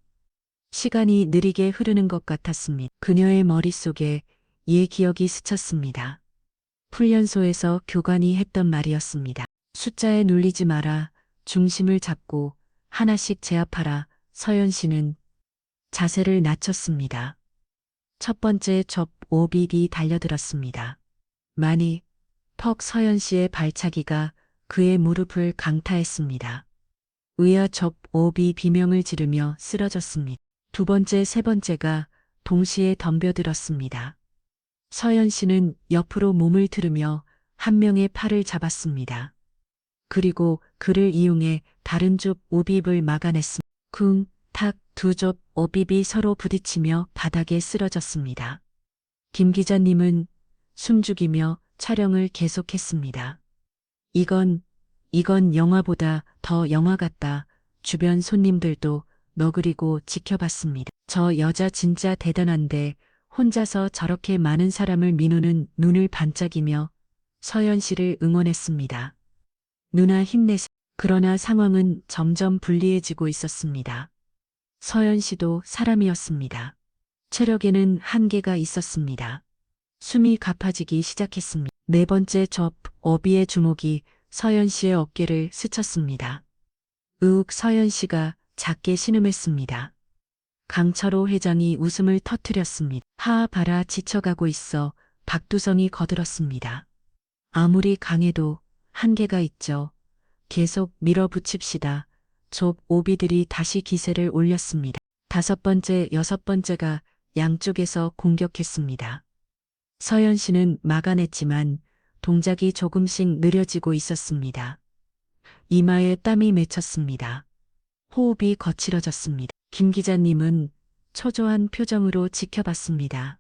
시간이 느리게 흐르는 것 같았습니다. 그녀의 머릿속에 옛 기억이 스쳤습니다. 훈련소에서 교관이 했던 말이었습니다. 숫자에 눌리지 마라. 중심을 잡고 하나씩 제압하라. 서현 씨는 자세를 낮췄습니다. 첫 번째 접 오빅이 달려들었습니다. 많이 퍽 서현 씨의 발차기가 그의 무릎을 강타했습니다. 의아 접 오비 비명을 지르며 쓰러졌습니다. 두 번째, 세 번째가 동시에 덤벼들었습니다. 서현 씨는 옆으로 몸을 틀으며 한 명의 팔을 잡았습니다. 그리고 그를 이용해 다른 쪽 오빕을 막아냈습니다. 쿵, 탁, 두 쪽 오빕이 서로 부딪히며 바닥에 쓰러졌습니다. 김 기자님은 숨죽이며 촬영을 계속했습니다. 이건 영화보다 더 영화 같다. 주변 손님들도 너그리고 지켜봤습니다. 저 여자 진짜 대단한데 혼자서 저렇게 많은 사람을 민우는 눈을 반짝이며 서현 씨를 응원했습니다. 누나 힘내세요. 그러나 상황은 점점 불리해지고 있었습니다. 서현 씨도 사람이었습니다. 체력에는 한계가 있었습니다. 숨이 가빠지기 시작했습니다. 네 번째 접 어비의 주먹이 서현 씨의 어깨를 스쳤습니다. 으욱 서현 씨가 작게 신음했습니다. 강철호 회장이 웃음을 터뜨렸습니다. 하하 봐라 지쳐가고 있어. 박두성이 거들었습니다. 아무리 강해도 한계가 있죠. 계속 밀어붙입시다. 좁 오비들이 다시 기세를 올렸습니다. 다섯 번째, 여섯 번째가 양쪽에서 공격했습니다. 서현 씨는 막아냈지만 동작이 조금씩 느려지고 있었습니다. 이마에 땀이 맺혔습니다. 호흡이 거칠어졌습니다. 김 기자님은 초조한 표정으로 지켜봤습니다.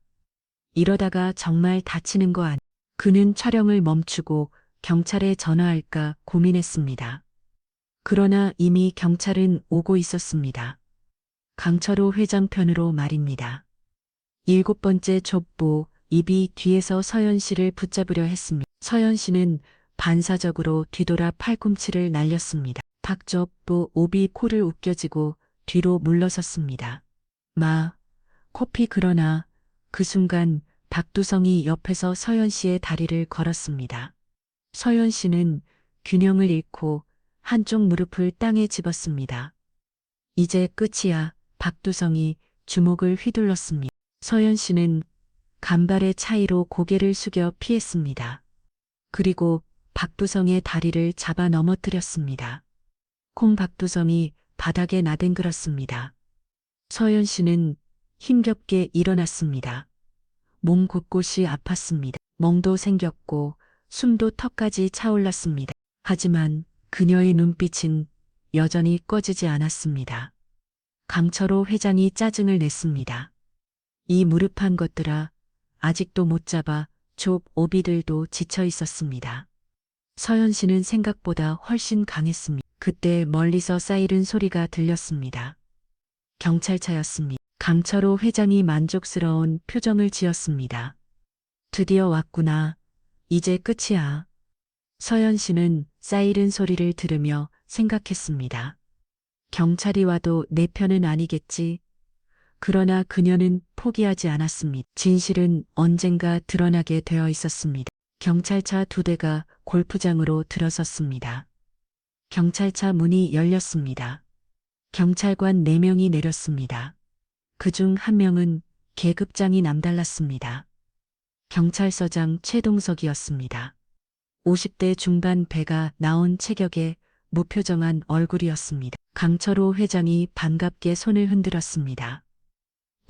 이러다가 정말 다치는 거 아니? 그는 촬영을 멈추고 경찰에 전화할까 고민했습니다. 그러나 이미 경찰은 오고 있었습니다. 강철호 회장 편으로 말입니다. 일곱 번째 족보 입이 뒤에서 서현 씨를 붙잡으려 했습니다. 서현 씨는 반사적으로 뒤돌아 팔꿈치를 날렸습니다. 박족보 오비 코를 웃겨지고 뒤로 물러섰습니다. 코피 그러나 그 순간 박두성이 옆에서 서현 씨의 다리를 걸었습니다. 서현 씨는 균형을 잃고 한쪽 무릎을 땅에 집었습니다. 이제 끝이야. 박두성이 주먹을 휘둘렀습니다. 서현 씨는 간발의 차이로 고개를 숙여 피했습니다. 그리고 박두성의 다리를 잡아 넘어뜨렸습니다. 콩 박두성이 바닥에 나댕글었습니다. 서현 씨는 힘겹게 일어났습니다. 몸 곳곳이 아팠습니다. 멍도 생겼고 숨도 턱까지 차올랐습니다. 하지만 그녀의 눈빛은 여전히 꺼지지 않았습니다. 강철호 회장이 짜증을 냈습니다. 이 무릎한 것들아, 아직도 못 잡아. 좁 오비들도 지쳐 있었습니다. 서현 씨는 생각보다 훨씬 강했습니다. 그때 멀리서 사이렌 소리가 들렸습니다. 경찰차였습니다. 강철호 회장이 만족스러운 표정을 지었습니다. 드디어 왔구나. 이제 끝이야. 서현 씨는 사이렌 소리를 들으며 생각했습니다. 경찰이 와도 내 편은 아니겠지. 그러나 그녀는 포기하지 않았습니다. 진실은 언젠가 드러나게 되어 있었습니다. 경찰차 2대가 골프장으로 들어섰습니다. 경찰차 문이 열렸습니다. 경찰관 4명이 내렸습니다. 그중 1명은 계급장이 남달랐습니다. 경찰서장 최동석이었습니다. 50대 중반 배가 나온 체격의 무표정한 얼굴이었습니다. 강철호 회장이 반갑게 손을 흔들었습니다.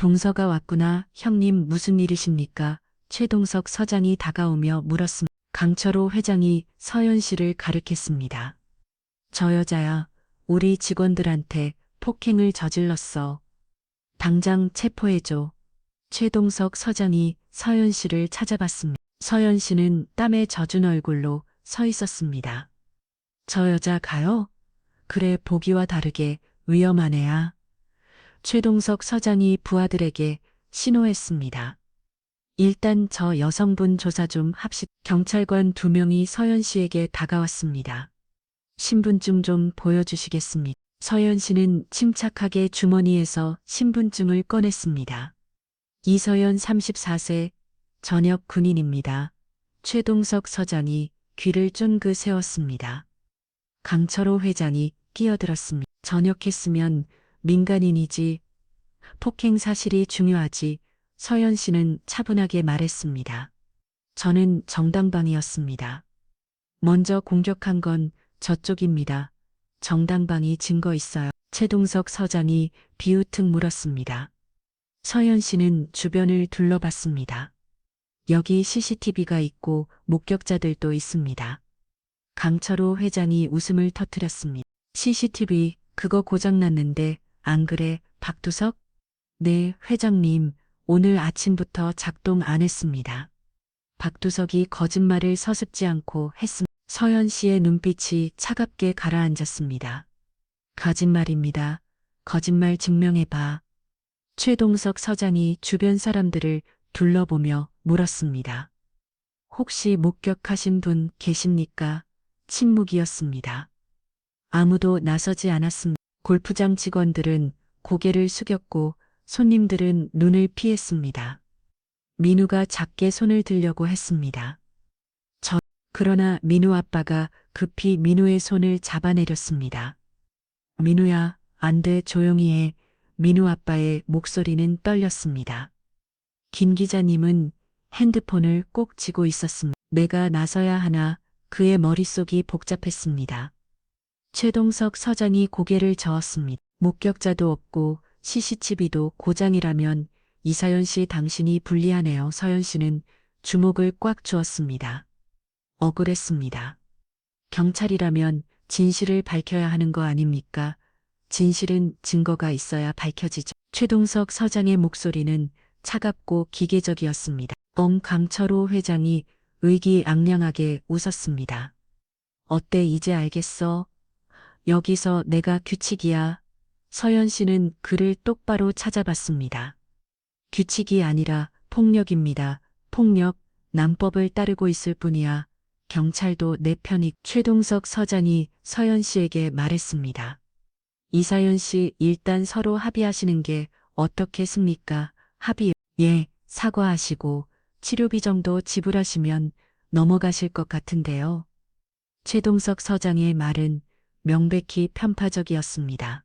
동서가 왔구나. 형님 무슨 일이십니까? 최동석 서장이 다가오며 물었습니다. 강철호 회장이 서연 씨를 가리켰습니다. 저 여자야, 우리 직원들한테 폭행을 저질렀어. 당장 체포해줘. 최동석 서장이 서연 씨를 찾아봤습니다. 서연 씨는 땀에 젖은 얼굴로 서 있었습니다. 저 여자 가요? 그래, 보기와 다르게 위험한 애야. 최동석 서장이 부하들에게 신호했습니다. 일단 저 여성분 조사 좀 합시다. 경찰관 2명이 서연 씨에게 다가왔습니다. 신분증 좀 보여주시겠습니까? 서연 씨는 침착하게 주머니에서 신분증을 꺼냈습니다. 이서연 34세, 전역 군인입니다. 최동석 서장이 귀를 쫑긋 세웠습니다. 강철호 회장이 끼어들었습니다. 전역했으면 민간인이지. 폭행 사실이 중요하지. 서연 씨는 차분하게 말했습니다. 저는 정당방위였습니다. 먼저 공격한 건 저쪽입니다. 정당방위 증거 있어요. 최동석 서장이 비우특 물었습니다. 서연 씨는 주변을 둘러봤습니다. 여기 CCTV가 있고 목격자들도 있습니다. 강철호 회장이 웃음을 터뜨렸습니다. CCTV 그거 고장났는데 안 그래, 박두석? 네, 회장님. 오늘 아침부터 작동 안 했습니다. 박두석이 거짓말을 서슴지 않고 했습니다. 서연 씨의 눈빛이 차갑게 가라앉았습니다. 거짓말입니다. 거짓말 증명해봐. 최동석 서장이 주변 사람들을 둘러보며 물었습니다. 혹시 목격하신 분 계십니까? 침묵이었습니다. 아무도 나서지 않았습니다. 골프장 직원들은 고개를 숙였고 손님들은 눈을 피했습니다. 민우가 작게 손을 들려고 했습니다. 그러나 민우 아빠가 급히 민우의 손을 잡아내렸습니다. 민우야, 안 돼, 조용히 해. 민우 아빠의 목소리는 떨렸습니다. 김 기자님은 핸드폰을 꼭 쥐고 있었습니다. 내가 나서야 하나. 그의 머릿속이 복잡했습니다. 최동석 서장이 고개를 저었습니다. 목격자도 없고 CCTV도 고장이라면 이서연 씨 당신이 불리하네요. 서연 씨는 주목을 꽉 쥐었습니다. 억울했습니다. 경찰이라면 진실을 밝혀야 하는 거 아닙니까? 진실은 증거가 있어야 밝혀지죠. 최동석 서장의 목소리는 차갑고 기계적이었습니다. 강철호 회장이 의기양양하게 웃었습니다. 어때, 이제 알겠어? 여기서 내가 규칙이야. 서연 씨는 그를 똑바로 찾아봤습니다. 규칙이 아니라 폭력입니다. 폭력, 남법을 따르고 있을 뿐이야. 경찰도 내 편이. 최동석 서장이 서연 씨에게 말했습니다. 이서연 씨, 일단 서로 합의하시는 게 어떻겠습니까? 합의, 예, 사과하시고 치료비 정도 지불하시면 넘어가실 것 같은데요. 최동석 서장의 말은 명백히 편파적이었습니다.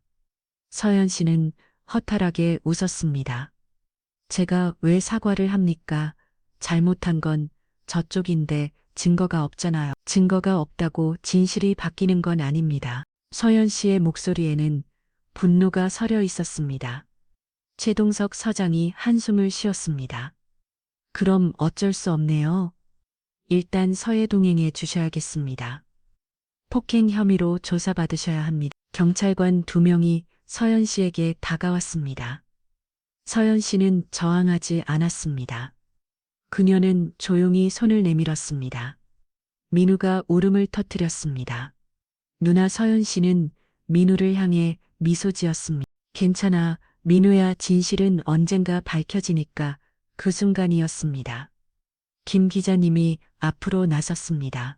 서연 씨는 허탈하게 웃었습니다. 제가 왜 사과를 합니까? 잘못한 건 저쪽인데 증거가 없잖아요. 증거가 없다고 진실이 바뀌는 건 아닙니다. 서연 씨의 목소리에는 분노가 서려 있었습니다. 최동석 서장이 한숨을 쉬었습니다. 그럼 어쩔 수 없네요. 일단 서해 동행해 주셔야겠습니다. 폭행 혐의로 조사받으셔야 합니다. 경찰관 2명이 서연 씨에게 다가왔습니다. 서연 씨는 저항하지 않았습니다. 그녀는 조용히 손을 내밀었습니다. 민우가 울음을 터뜨렸습니다. 누나. 서연 씨는 민우를 향해 미소 지었습니다. 괜찮아, 민우야. 진실은 언젠가 밝혀지니까. 그 순간이었습니다. 김 기자님이 앞으로 나섰습니다.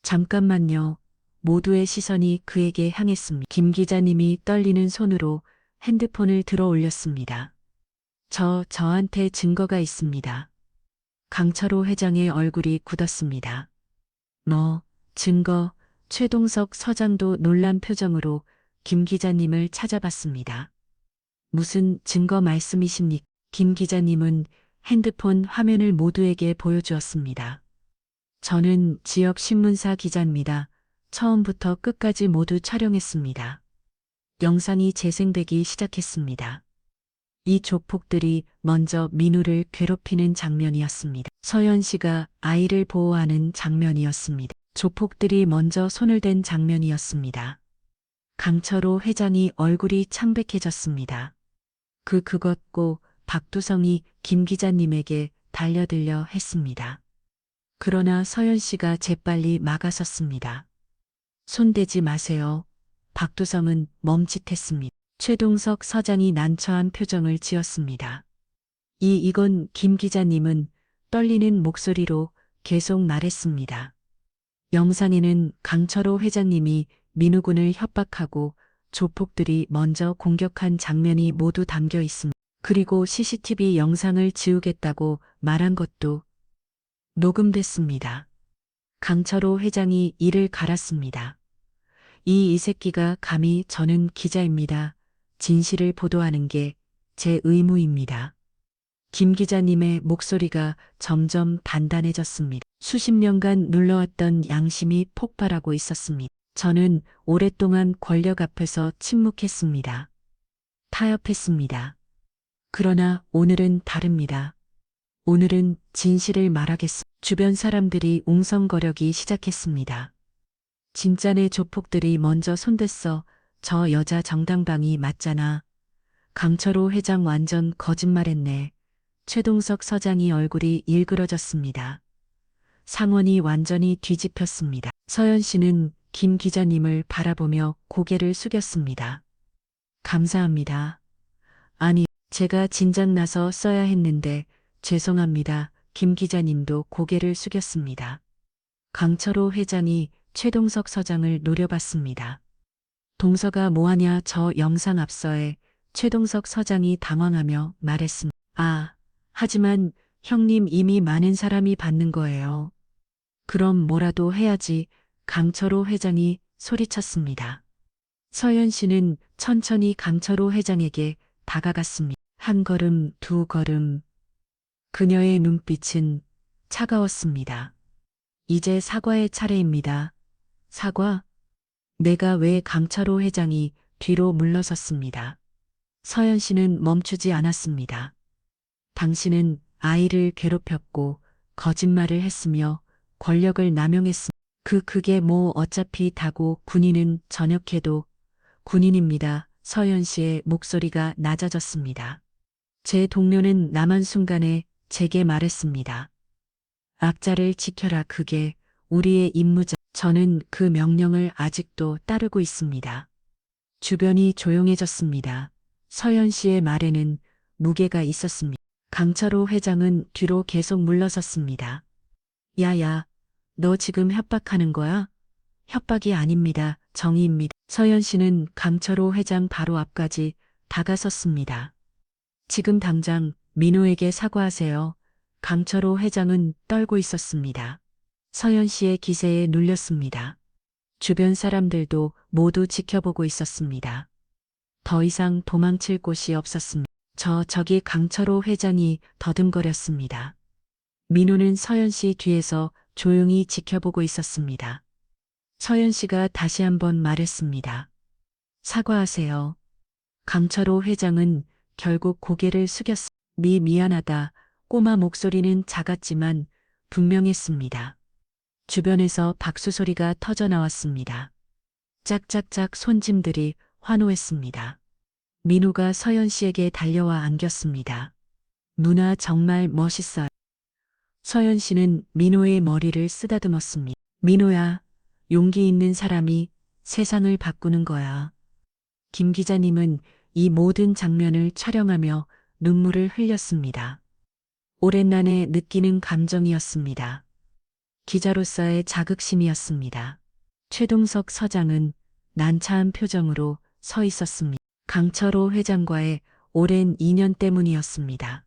잠깐만요. 모두의 시선이 그에게 향했습니다. 김 기자님이 떨리는 손으로 핸드폰을 들어 올렸습니다. 저한테 증거가 있습니다. 강철호 회장의 얼굴이 굳었습니다. 뭐, 증거? 최동석 서장도 놀란 표정으로 김 기자님을 찾아봤습니다. 무슨 증거 말씀이십니까? 김 기자님은 핸드폰 화면을 모두에게 보여주었습니다. 저는 지역 신문사 기자입니다. 처음부터 끝까지 모두 촬영했습니다. 영상이 재생되기 시작했습니다. 이 조폭들이 먼저 민우를 괴롭히는 장면이었습니다. 서연 씨가 아이를 보호하는 장면이었습니다. 조폭들이 먼저 손을 댄 장면이었습니다. 강철호 회장이 얼굴이 창백해졌습니다. 그것고 박두성이 김 기자님에게 달려들려 했습니다. 그러나 서연 씨가 재빨리 막아섰습니다. 손대지 마세요. 박두성은 멈칫했습니다. 최동석 서장이 난처한 표정을 지었습니다. 이건 김 기자님은 떨리는 목소리로 계속 말했습니다. 영상에는 강철호 회장님이 민우 군을 협박하고 조폭들이 먼저 공격한 장면이 모두 담겨 있습니다. 그리고 CCTV 영상을 지우겠다고 말한 것도 녹음됐습니다. 강철호 회장이 이를 갈았습니다. 이 새끼가 감히 저는 기자입니다. 진실을 보도하는 게 제 의무입니다. 김 기자님의 목소리가 점점 단단해졌습니다. 수십 년간 눌러왔던 양심이 폭발하고 있었습니다. 저는 오랫동안 권력 앞에서 침묵했습니다. 타협했습니다. 그러나 오늘은 다릅니다. 오늘은 진실을 말하겠습니다. 주변 사람들이 웅성거리기 시작했습니다. 진짜네 조폭들이 먼저 손댔어. 저 여자 정당방위 맞잖아. 강철호 회장 완전 거짓말했네. 최동석 서장이 얼굴이 일그러졌습니다. 상원이 완전히 뒤집혔습니다. 서연 씨는 김 기자님을 바라보며 고개를 숙였습니다. 감사합니다. 아니, 제가 진작 나서 써야 했는데 죄송합니다. 김 기자님도 고개를 숙였습니다. 강철호 회장이 최동석 서장을 노려봤습니다. 동서가 뭐하냐 저 영상 앞서에 최동석 서장이 당황하며 말했습니다. 하지만 형님 이미 많은 사람이 받는 거예요. 그럼 뭐라도 해야지. 강철호 회장이 소리쳤습니다. 서연 씨는 천천히 강철호 회장에게 다가갔습니다. 한 걸음, 두 걸음. 그녀의 눈빛은 차가웠습니다. 이제 사과의 차례입니다. 사과? 내가 왜 강철호 회장이 뒤로 물러섰습니다. 서연 씨는 멈추지 않았습니다. 당신은 아이를 괴롭혔고 거짓말을 했으며 권력을 남용했습니다. 그게 뭐 어차피 다고 군인은 전역해도 군인입니다. 서연 씨의 목소리가 낮아졌습니다. 제 동료는 남한 순간에 제게 말했습니다. 악자를 지켜라 그게 우리의 임무자. 저는 그 명령을 아직도 따르고 있습니다. 주변이 조용해졌습니다. 서연 씨의 말에는 무게가 있었습니다. 강철호 회장은 뒤로 계속 물러섰습니다. 야야, 너 지금 협박하는 거야? 협박이 아닙니다. 정의입니다. 서연 씨는 강철호 회장 바로 앞까지 다가섰습니다. 지금 당장 민호에게 사과하세요. 강철호 회장은 떨고 있었습니다. 서연 씨의 기세에 눌렸습니다. 주변 사람들도 모두 지켜보고 있었습니다. 더 이상 도망칠 곳이 없었습니다. 저기 강철호 회장이 더듬거렸습니다. 민호는 서연 씨 뒤에서 조용히 지켜보고 있었습니다. 서연 씨가 다시 한번 말했습니다. 사과하세요. 강철호 회장은 결국 고개를 숙였습니다. 미안하다. 꼬마 목소리는 작았지만 분명했습니다. 주변에서 박수 소리가 터져 나왔습니다. 짝짝짝 손짐들이 환호했습니다. 민호가 서연 씨에게 달려와 안겼습니다. 누나 정말 멋있어요. 서연 씨는 민호의 머리를 쓰다듬었습니다. 민호야, 용기 있는 사람이 세상을 바꾸는 거야. 김 기자님은 이 모든 장면을 촬영하며 눈물을 흘렸습니다. 오랜만에 느끼는 감정이었습니다. 기자로서의 자긍심이었습니다. 최동석 서장은 난처한 표정으로 서 있었습니다. 강철호 회장과의 오랜 인연 때문이었습니다.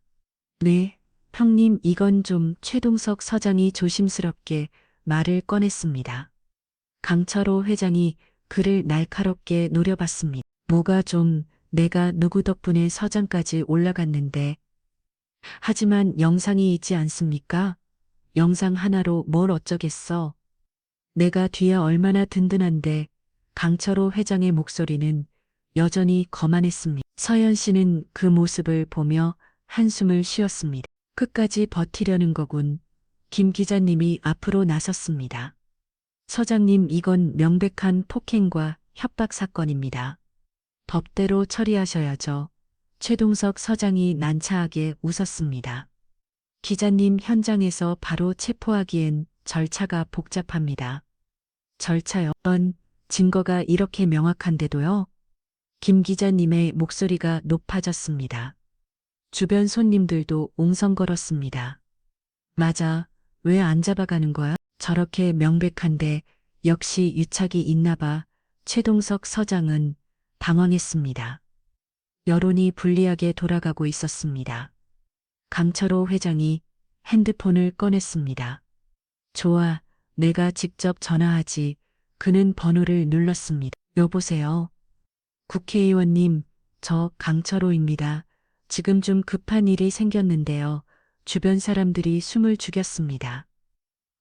네, 형님 이건 좀 최동석 서장이 조심스럽게 말을 꺼냈습니다. 강철호 회장이 그를 날카롭게 노려봤습니다. 뭐가 좀 내가 누구 덕분에 서장까지 올라갔는데. 하지만 영상이 있지 않습니까? 영상 하나로 뭘 어쩌겠어. 내가 뒤에 얼마나 든든한데. 강철호 회장의 목소리는 여전히 거만했습니다. 서연 씨는 그 모습을 보며 한숨을 쉬었습니다. 끝까지 버티려는 거군. 김 기자님이 앞으로 나섰습니다. 서장님, 이건 명백한 폭행과 협박 사건입니다. 법대로 처리하셔야죠. 최동석 서장이 난처하게 웃었습니다. 기자님, 현장에서 바로 체포하기엔 절차가 복잡합니다. 절차요? 증거가 이렇게 명확한데도요? 김 기자님의 목소리가 높아졌습니다. 주변 손님들도 웅성거렸습니다. 맞아. 왜 안 잡아가는 거야? 저렇게 명백한데 역시 유착이 있나 봐. 최동석 서장은 당황했습니다. 여론이 불리하게 돌아가고 있었습니다. 강철호 회장이 핸드폰을 꺼냈습니다. 좋아, 내가 직접 전화하지. 그는 번호를 눌렀습니다. 여보세요. 국회의원님, 저 강철호입니다. 지금 좀 급한 일이 생겼는데요. 주변 사람들이 숨을 죽였습니다.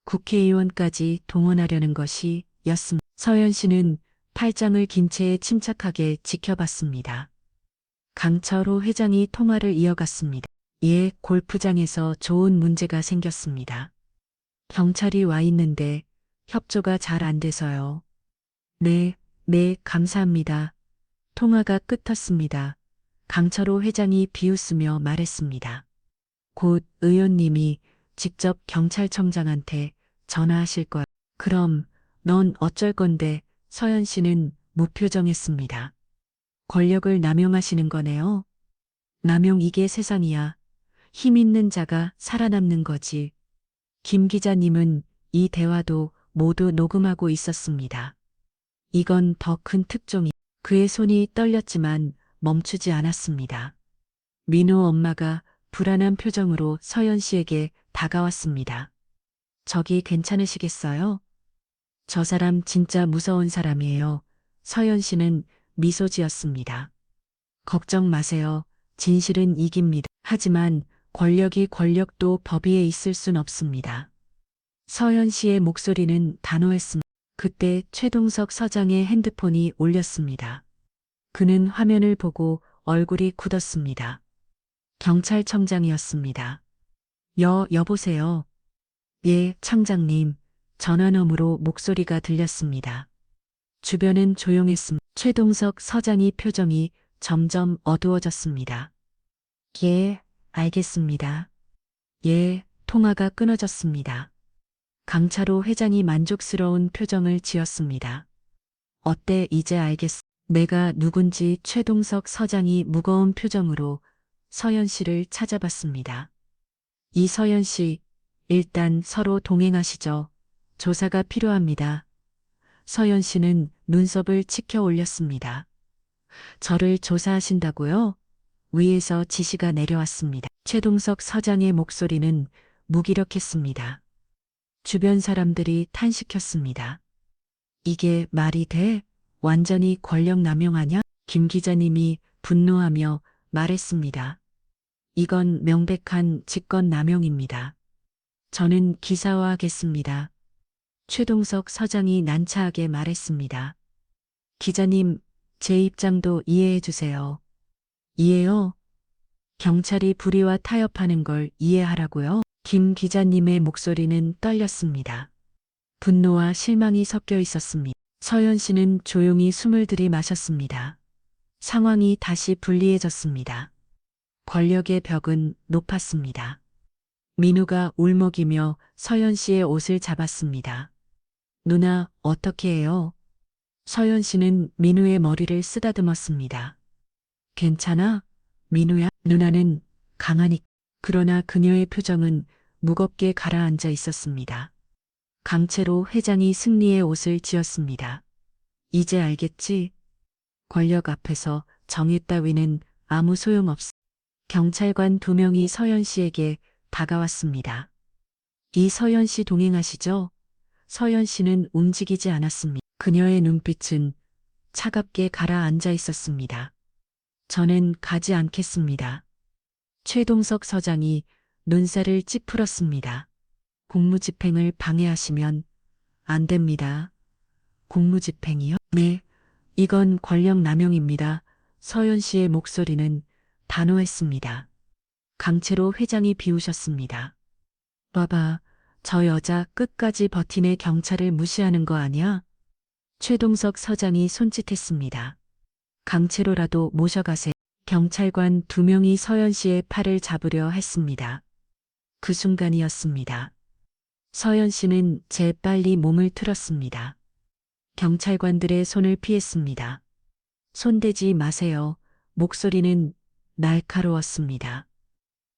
국회의원까지 동원하려는 것이 였습니다. 서연 씨는 팔짱을 긴 채 침착하게 지켜봤습니다. 강철호 회장이 통화를 이어갔습니다. 예, 골프장에서 좋은 문제가 생겼습니다. 경찰이 와 있는데 협조가 잘 안 돼서요. 네, 감사합니다. 통화가 끝났습니다. 강철호 회장이 비웃으며 말했습니다. 곧 의원님이 직접 경찰청장한테 전화하실 거야. 그럼 넌 어쩔 건데? 서연 씨는 무표정했습니다. 권력을 남용하시는 거네요. 남용, 이게 세상이야. 힘 있는 자가 살아남는 거지. 김 기자님은 이 대화도 모두 녹음하고 있었습니다. 이건 더 큰 특종이. 그의 손이 떨렸지만 멈추지 않았습니다. 민호 엄마가 불안한 표정으로 서연 씨에게 다가왔습니다. 저기 괜찮으시겠어요? 저 사람 진짜 무서운 사람이에요. 서연 씨는 미소 지었습니다. 걱정 마세요. 진실은 이깁니다. 하지만 권력이 권력도 법 위에 있을 순 없습니다. 서연 씨의 목소리는 단호했습니다. 그때 최동석 서장의 핸드폰이 울렸습니다. 그는 화면을 보고 얼굴이 굳었습니다. 경찰청장이었습니다. 여보세요. 예, 청장님. 전화 너머로 목소리가 들렸습니다. 주변은 조용했습니다. 최동석 서장의 표정이 점점 어두워졌습니다. 예, 알겠습니다. 예, 통화가 끊어졌습니다. 강철호 회장이 만족스러운 표정을 지었습니다. 어때, 이제 알겠어. 내가 누군지. 최동석 서장이 무거운 표정으로 서연 씨를 찾아봤습니다. 이서연 씨, 일단 서로 동행하시죠. 조사가 필요합니다. 서연 씨는 눈썹을 치켜 올렸습니다. 저를 조사하신다고요? 위에서 지시가 내려왔습니다. 최동석 서장의 목소리는 무기력했습니다. 주변 사람들이 탄식했습니다. 이게 말이 돼? 완전히 권력 남용 아냐? 김 기자님이 분노하며 말했습니다. 이건 명백한 직권 남용입니다. 저는 기사화하겠습니다. 최동석 서장이 난처하게 말했습니다. 기자님, 제 입장도 이해해 주세요. 이해요? 경찰이 불의와 타협하는 걸 이해하라고요? 김 기자님의 목소리는 떨렸습니다. 분노와 실망이 섞여 있었습니다. 서연 씨는 조용히 숨을 들이마셨습니다. 상황이 다시 불리해졌습니다. 권력의 벽은 높았습니다. 민우가 울먹이며 서연 씨의 옷을 잡았습니다. 누나, 어떻게 해요? 서연 씨는 민우의 머리를 쓰다듬었습니다. 괜찮아? 민우야? 누나는 강하니. 그러나 그녀의 표정은 무겁게 가라앉아 있었습니다. 강채로 회장이 승리의 옷을 지었습니다. 이제 알겠지? 권력 앞에서 정의 따위는 아무 소용없어. 경찰관 2명이 서연 씨에게 다가왔습니다. 이 서연 씨 동행하시죠? 서연 씨는 움직이지 않았습니다. 그녀의 눈빛은 차갑게 가라앉아 있었습니다. 저는 가지 않겠습니다. 최동석 서장이 눈살을 찌푸렸습니다. 공무집행을 방해하시면 안 됩니다. 공무집행이요? 네, 이건 권력 남용입니다. 서현 씨의 목소리는 단호했습니다. 강채로 회장이 비우셨습니다. 봐봐, 저 여자 끝까지 버티네. 경찰을 무시하는 거 아니야? 최동석 서장이 손짓했습니다. 강채로라도 모셔가세요. 경찰관 2명이 서현 씨의 팔을 잡으려 했습니다. 그 순간이었습니다. 서현 씨는 재빨리 몸을 틀었습니다. 경찰관들의 손을 피했습니다. 손대지 마세요. 목소리는 날카로웠습니다.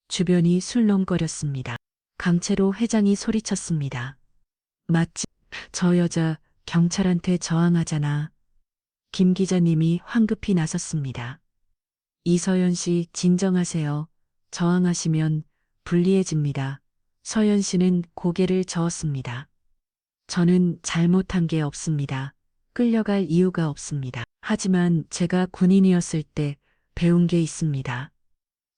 주변이 술렁거렸습니다. 강채로 회장이 소리쳤습니다. 맞지? 저 여자 경찰한테 저항하잖아. 김 기자님이 황급히 나섰습니다. 이서연 씨 진정하세요. 저항하시면 불리해집니다. 서연 씨는 고개를 저었습니다. 저는 잘못한 게 없습니다. 끌려갈 이유가 없습니다. 하지만 제가 군인이었을 때 배운 게 있습니다.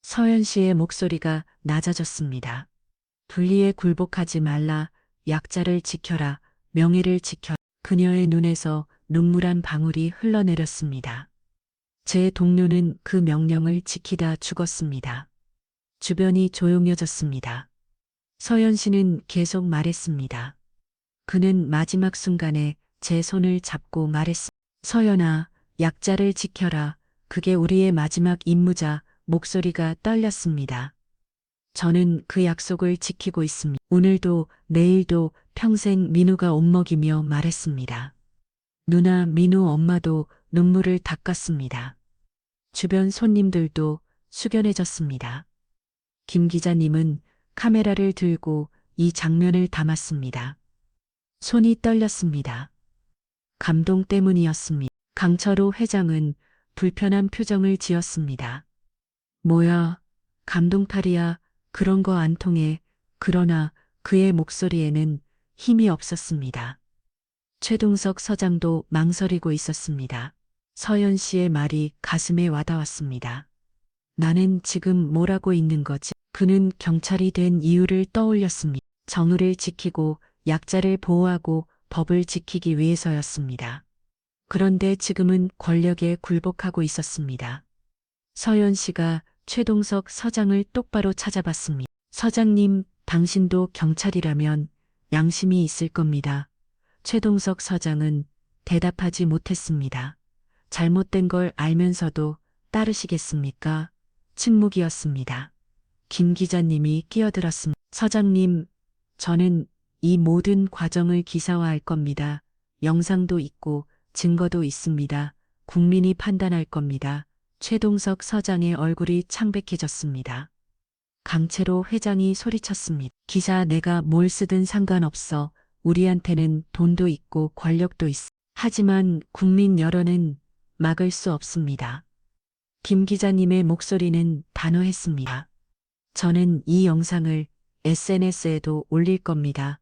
서연 씨의 목소리가 낮아졌습니다. 불리에 굴복하지 말라. 약자를 지켜라. 명예를 지켜. 그녀의 눈에서 눈물 한 방울이 흘러내렸습니다. 제 동료는 그 명령을 지키다 죽었습니다. 주변이 조용해졌습니다. 서연 씨는 계속 말했습니다. 그는 마지막 순간에 제 손을 잡고 말했습니다. 서연아, 약자를 지켜라. 그게 우리의 마지막 임무자. 목소리가 떨렸습니다. 저는 그 약속을 지키고 있습니다. 오늘도 내일도 평생 민우가 옷먹이며 말했습니다. 누나 민우 엄마도 눈물을 닦았습니다. 주변 손님들도 숙연해졌습니다. 김 기자님은 카메라를 들고 이 장면을 담았습니다. 손이 떨렸습니다. 감동 때문이었습니다. 강철호 회장은 불편한 표정을 지었습니다. 뭐야, 감동팔이야. 그런 거 안 통해. 그러나 그의 목소리에는 힘이 없었습니다. 최동석 서장도 망설이고 있었습니다. 서연 씨의 말이 가슴에 와닿았습니다. 나는 지금 뭘 하고 있는 거지? 그는 경찰이 된 이유를 떠올렸습니다. 정의를 지키고 약자를 보호하고 법을 지키기 위해서였습니다. 그런데 지금은 권력에 굴복하고 있었습니다. 서연 씨가 최동석 서장을 똑바로 찾아봤습니다. 서장님, 당신도 경찰이라면 양심이 있을 겁니다. 최동석 서장은 대답하지 못했습니다. 잘못된 걸 알면서도 따르시겠습니까? 침묵이었습니다. 김 기자님이 끼어들었습니다. 서장님, 저는 이 모든 과정을 기사화할 겁니다. 영상도 있고 증거도 있습니다. 국민이 판단할 겁니다. 최동석 서장의 얼굴이 창백해졌습니다. 강채로 회장이 소리쳤습니다. 기사 내가 뭘 쓰든 상관없어. 우리한테는 돈도 있고 권력도 있어. 하지만 국민 여론은 막을 수 없습니다. 김 기자님의 목소리는 단호했습니다. 저는 이 영상을 SNS에도 올릴 겁니다.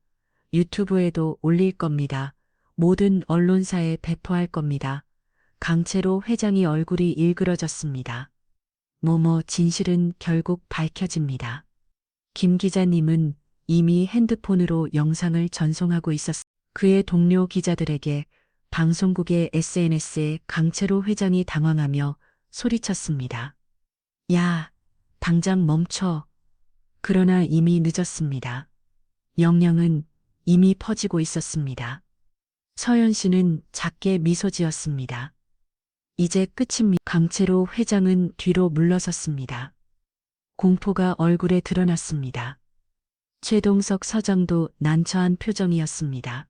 유튜브에도 올릴 겁니다. 모든 언론사에 배포할 겁니다. 강채로 회장이 얼굴이 일그러졌습니다. 진실은 결국 밝혀집니다. 김 기자님은 이미 핸드폰으로 영상을 전송하고 있었습니다. 그의 동료 기자들에게 방송국의 SNS에 강채로 회장이 당황하며 소리쳤습니다. 야, 당장 멈춰. 그러나 이미 늦었습니다. 영향은 이미 퍼지고 있었습니다. 서연 씨는 작게 미소 지었습니다. 이제 끝입니다. 강채로 회장은 뒤로 물러섰습니다. 공포가 얼굴에 드러났습니다. 최동석 서장도 난처한 표정이었습니다.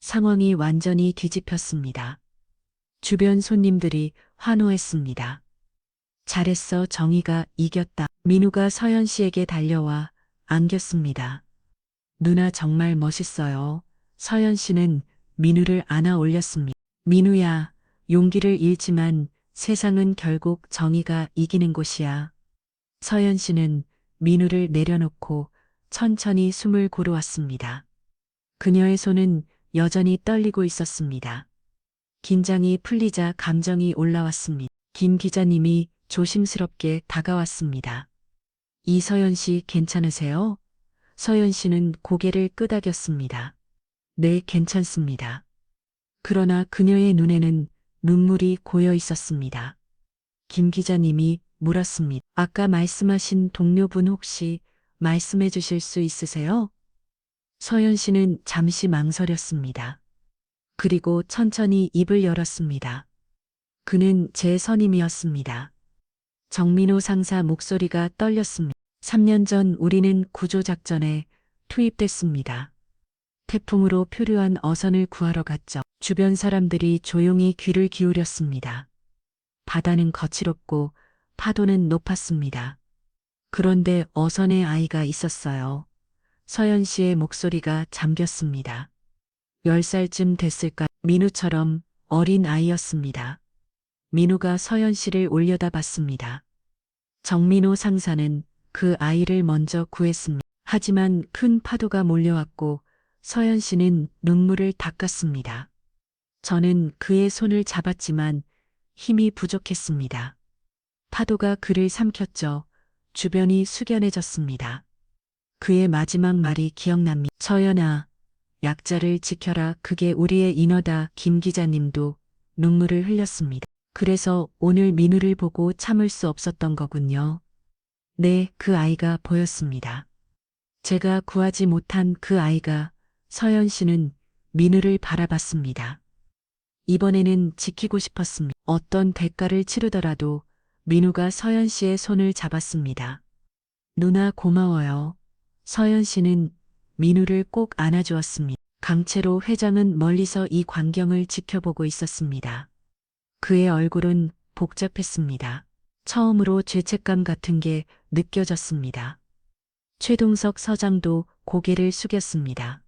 상황이 완전히 뒤집혔습니다. 주변 손님들이 환호했습니다. 잘했어, 정의가 이겼다. 민우가 서연 씨에게 달려와 안겼습니다. 누나 정말 멋있어요. 서연 씨는 민우를 안아 올렸습니다. 민우야, 용기를 잃지만 세상은 결국 정의가 이기는 곳이야. 서연 씨는 민우를 내려놓고 천천히 숨을 고르왔습니다. 그녀의 손은 여전히 떨리고 있었습니다. 긴장이 풀리자 감정이 올라왔습니다. 김 기자님이 조심스럽게 다가왔습니다. 이서연 씨 괜찮으세요? 서연 씨는 고개를 끄덕였습니다. 네, 괜찮습니다. 그러나 그녀의 눈에는 눈물이 고여 있었습니다. 김 기자님이 물었습니다. 아까 말씀하신 동료분 혹시 말씀해 주실 수 있으세요? 서연 씨는 잠시 망설였습니다. 그리고 천천히 입을 열었습니다. 그는 제 선임이었습니다. 정민호 상사 목소리가 떨렸습니다. 3년 전 우리는 구조작전에 투입됐습니다. 태풍으로 표류한 어선을 구하러 갔죠. 주변 사람들이 조용히 귀를 기울였습니다. 바다는 거칠었고 파도는 높았습니다. 그런데 어선에 아이가 있었어요. 서연 씨의 목소리가 잠겼습니다. 10살쯤 됐을까 민우처럼 어린 아이였습니다. 민우가 서연 씨를 올려다봤습니다. 정민호 상사는 그 아이를 먼저 구했습니다. 하지만 큰 파도가 몰려왔고 서연 씨는 눈물을 닦았습니다. 저는 그의 손을 잡았지만 힘이 부족했습니다. 파도가 그를 삼켰죠. 주변이 숙연해졌습니다. 그의 마지막 말이 기억납니다. 서연아, 약자를 지켜라. 그게 우리의 인어다. 김 기자님도 눈물을 흘렸습니다. 그래서 오늘 민우를 보고 참을 수 없었던 거군요. 네, 그 아이가 보였습니다. 제가 구하지 못한 그 아이가. 서연 씨는 민우를 바라봤습니다. 이번에는 지키고 싶었습니다. 어떤 대가를 치르더라도 민우가 서연 씨의 손을 잡았습니다. 누나 고마워요. 서연 씨는 민우를 꼭 안아주었습니다. 강채로 회장은 멀리서 이 광경을 지켜보고 있었습니다. 그의 얼굴은 복잡했습니다. 처음으로 죄책감 같은 게 느껴졌습니다. 최동석 서장도 고개를 숙였습니다.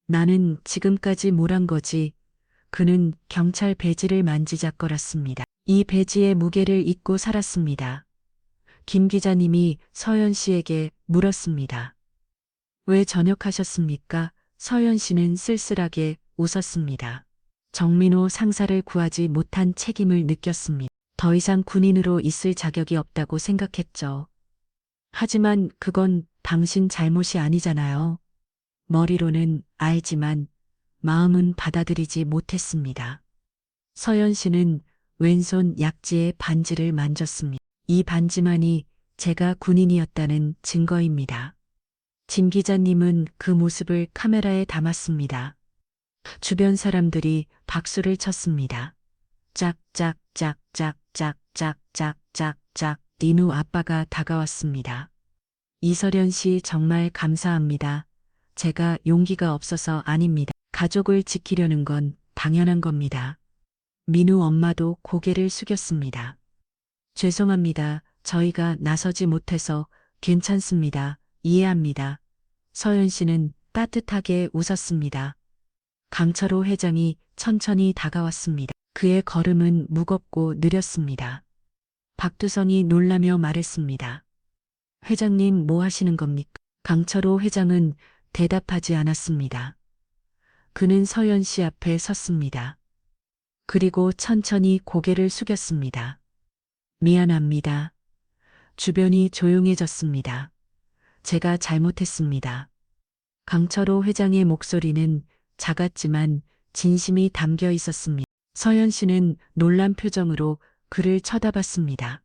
나는 지금까지 뭘 한 거지? 그는 경찰 배지를 만지작거렸습니다. 이 배지의 무게를 잊고 살았습니다. 김 기자님이 서연 씨에게 물었습니다. 왜 전역하셨습니까? 서연 씨는 쓸쓸하게 웃었습니다. 정민호 상사를 구하지 못한 책임을 느꼈습니다. 더 이상 군인으로 있을 자격이 없다고 생각했죠. 하지만 그건 당신 잘못이 아니잖아요. 머리로는 알지만 마음은 받아들이지 못했습니다. 서연 씨는 왼손 약지의 반지를 만졌습니다. 이 반지만이 제가 군인이었다는 증거입니다. 진 기자님은 그 모습을 카메라에 담았습니다. 주변 사람들이 박수를 쳤습니다. 짝짝짝짝짝짝짝짝짝 니누 아빠가 다가왔습니다. 이설연 씨 정말 감사합니다. 제가 용기가 없어서 아닙니다. 가족을 지키려는 건 당연한 겁니다. 민우 엄마도 고개를 숙였습니다. 죄송합니다. 저희가 나서지 못해서 괜찮습니다. 이해합니다. 서연 씨는 따뜻하게 웃었습니다. 강철호 회장이 천천히 다가왔습니다. 그의 걸음은 무겁고 느렸습니다. 박두성이 놀라며 말했습니다. 회장님 뭐 하시는 겁니까? 강철호 회장은 대답하지 않았습니다. 그는 서연 씨 앞에 섰습니다. 그리고 천천히 고개를 숙였습니다. 미안합니다. 주변이 조용해졌습니다. 제가 잘못했습니다. 강철호 회장의 목소리는 작았지만 진심이 담겨 있었습니다. 서연 씨는 놀란 표정으로 그를 쳐다봤습니다.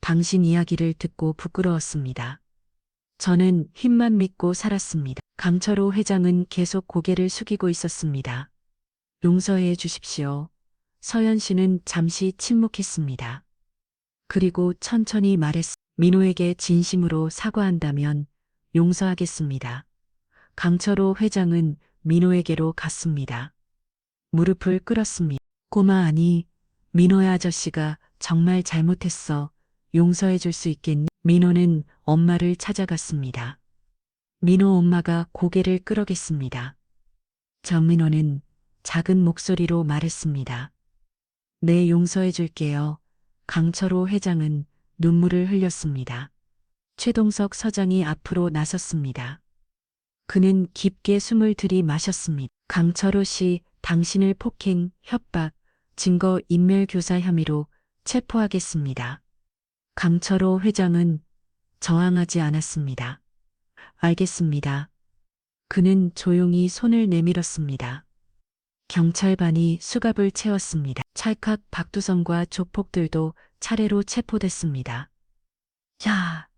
당신 이야기를 듣고 부끄러웠습니다. 저는 힘만 믿고 살았습니다. 강철호 회장은 계속 고개를 숙이고 있었습니다. 용서해 주십시오. 서연 씨는 잠시 침묵했습니다. 그리고 천천히 말했습니다. 민호에게 진심으로 사과한다면 용서하겠습니다. 강철호 회장은 민호에게로 갔습니다. 무릎을 꿇었습니다. 꼬마 아니, 민호야 아저씨가 정말 잘못했어. 용서해 줄 수 있겠니? 민호는 엄마를 찾아갔습니다. 민호 엄마가 고개를 끄덕였습니다. 전민호는 작은 목소리로 말했습니다. 네, 용서해 줄게요. 강철호 회장은 눈물을 흘렸습니다. 최동석 서장이 앞으로 나섰습니다. 그는 깊게 숨을 들이마셨습니다. 강철호 씨, 당신을 폭행, 협박, 증거 인멸 교사 혐의로 체포하겠습니다. 강철호 회장은 저항하지 않았습니다. 알겠습니다. 그는 조용히 손을 내밀었습니다. 경찰반이 수갑을 채웠습니다. 찰칵 박두성과 조폭들도 차례로 체포됐습니다. 야,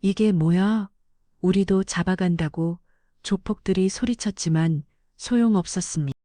이게 뭐야? 우리도 잡아간다고 조폭들이 소리쳤지만 소용없었습니다.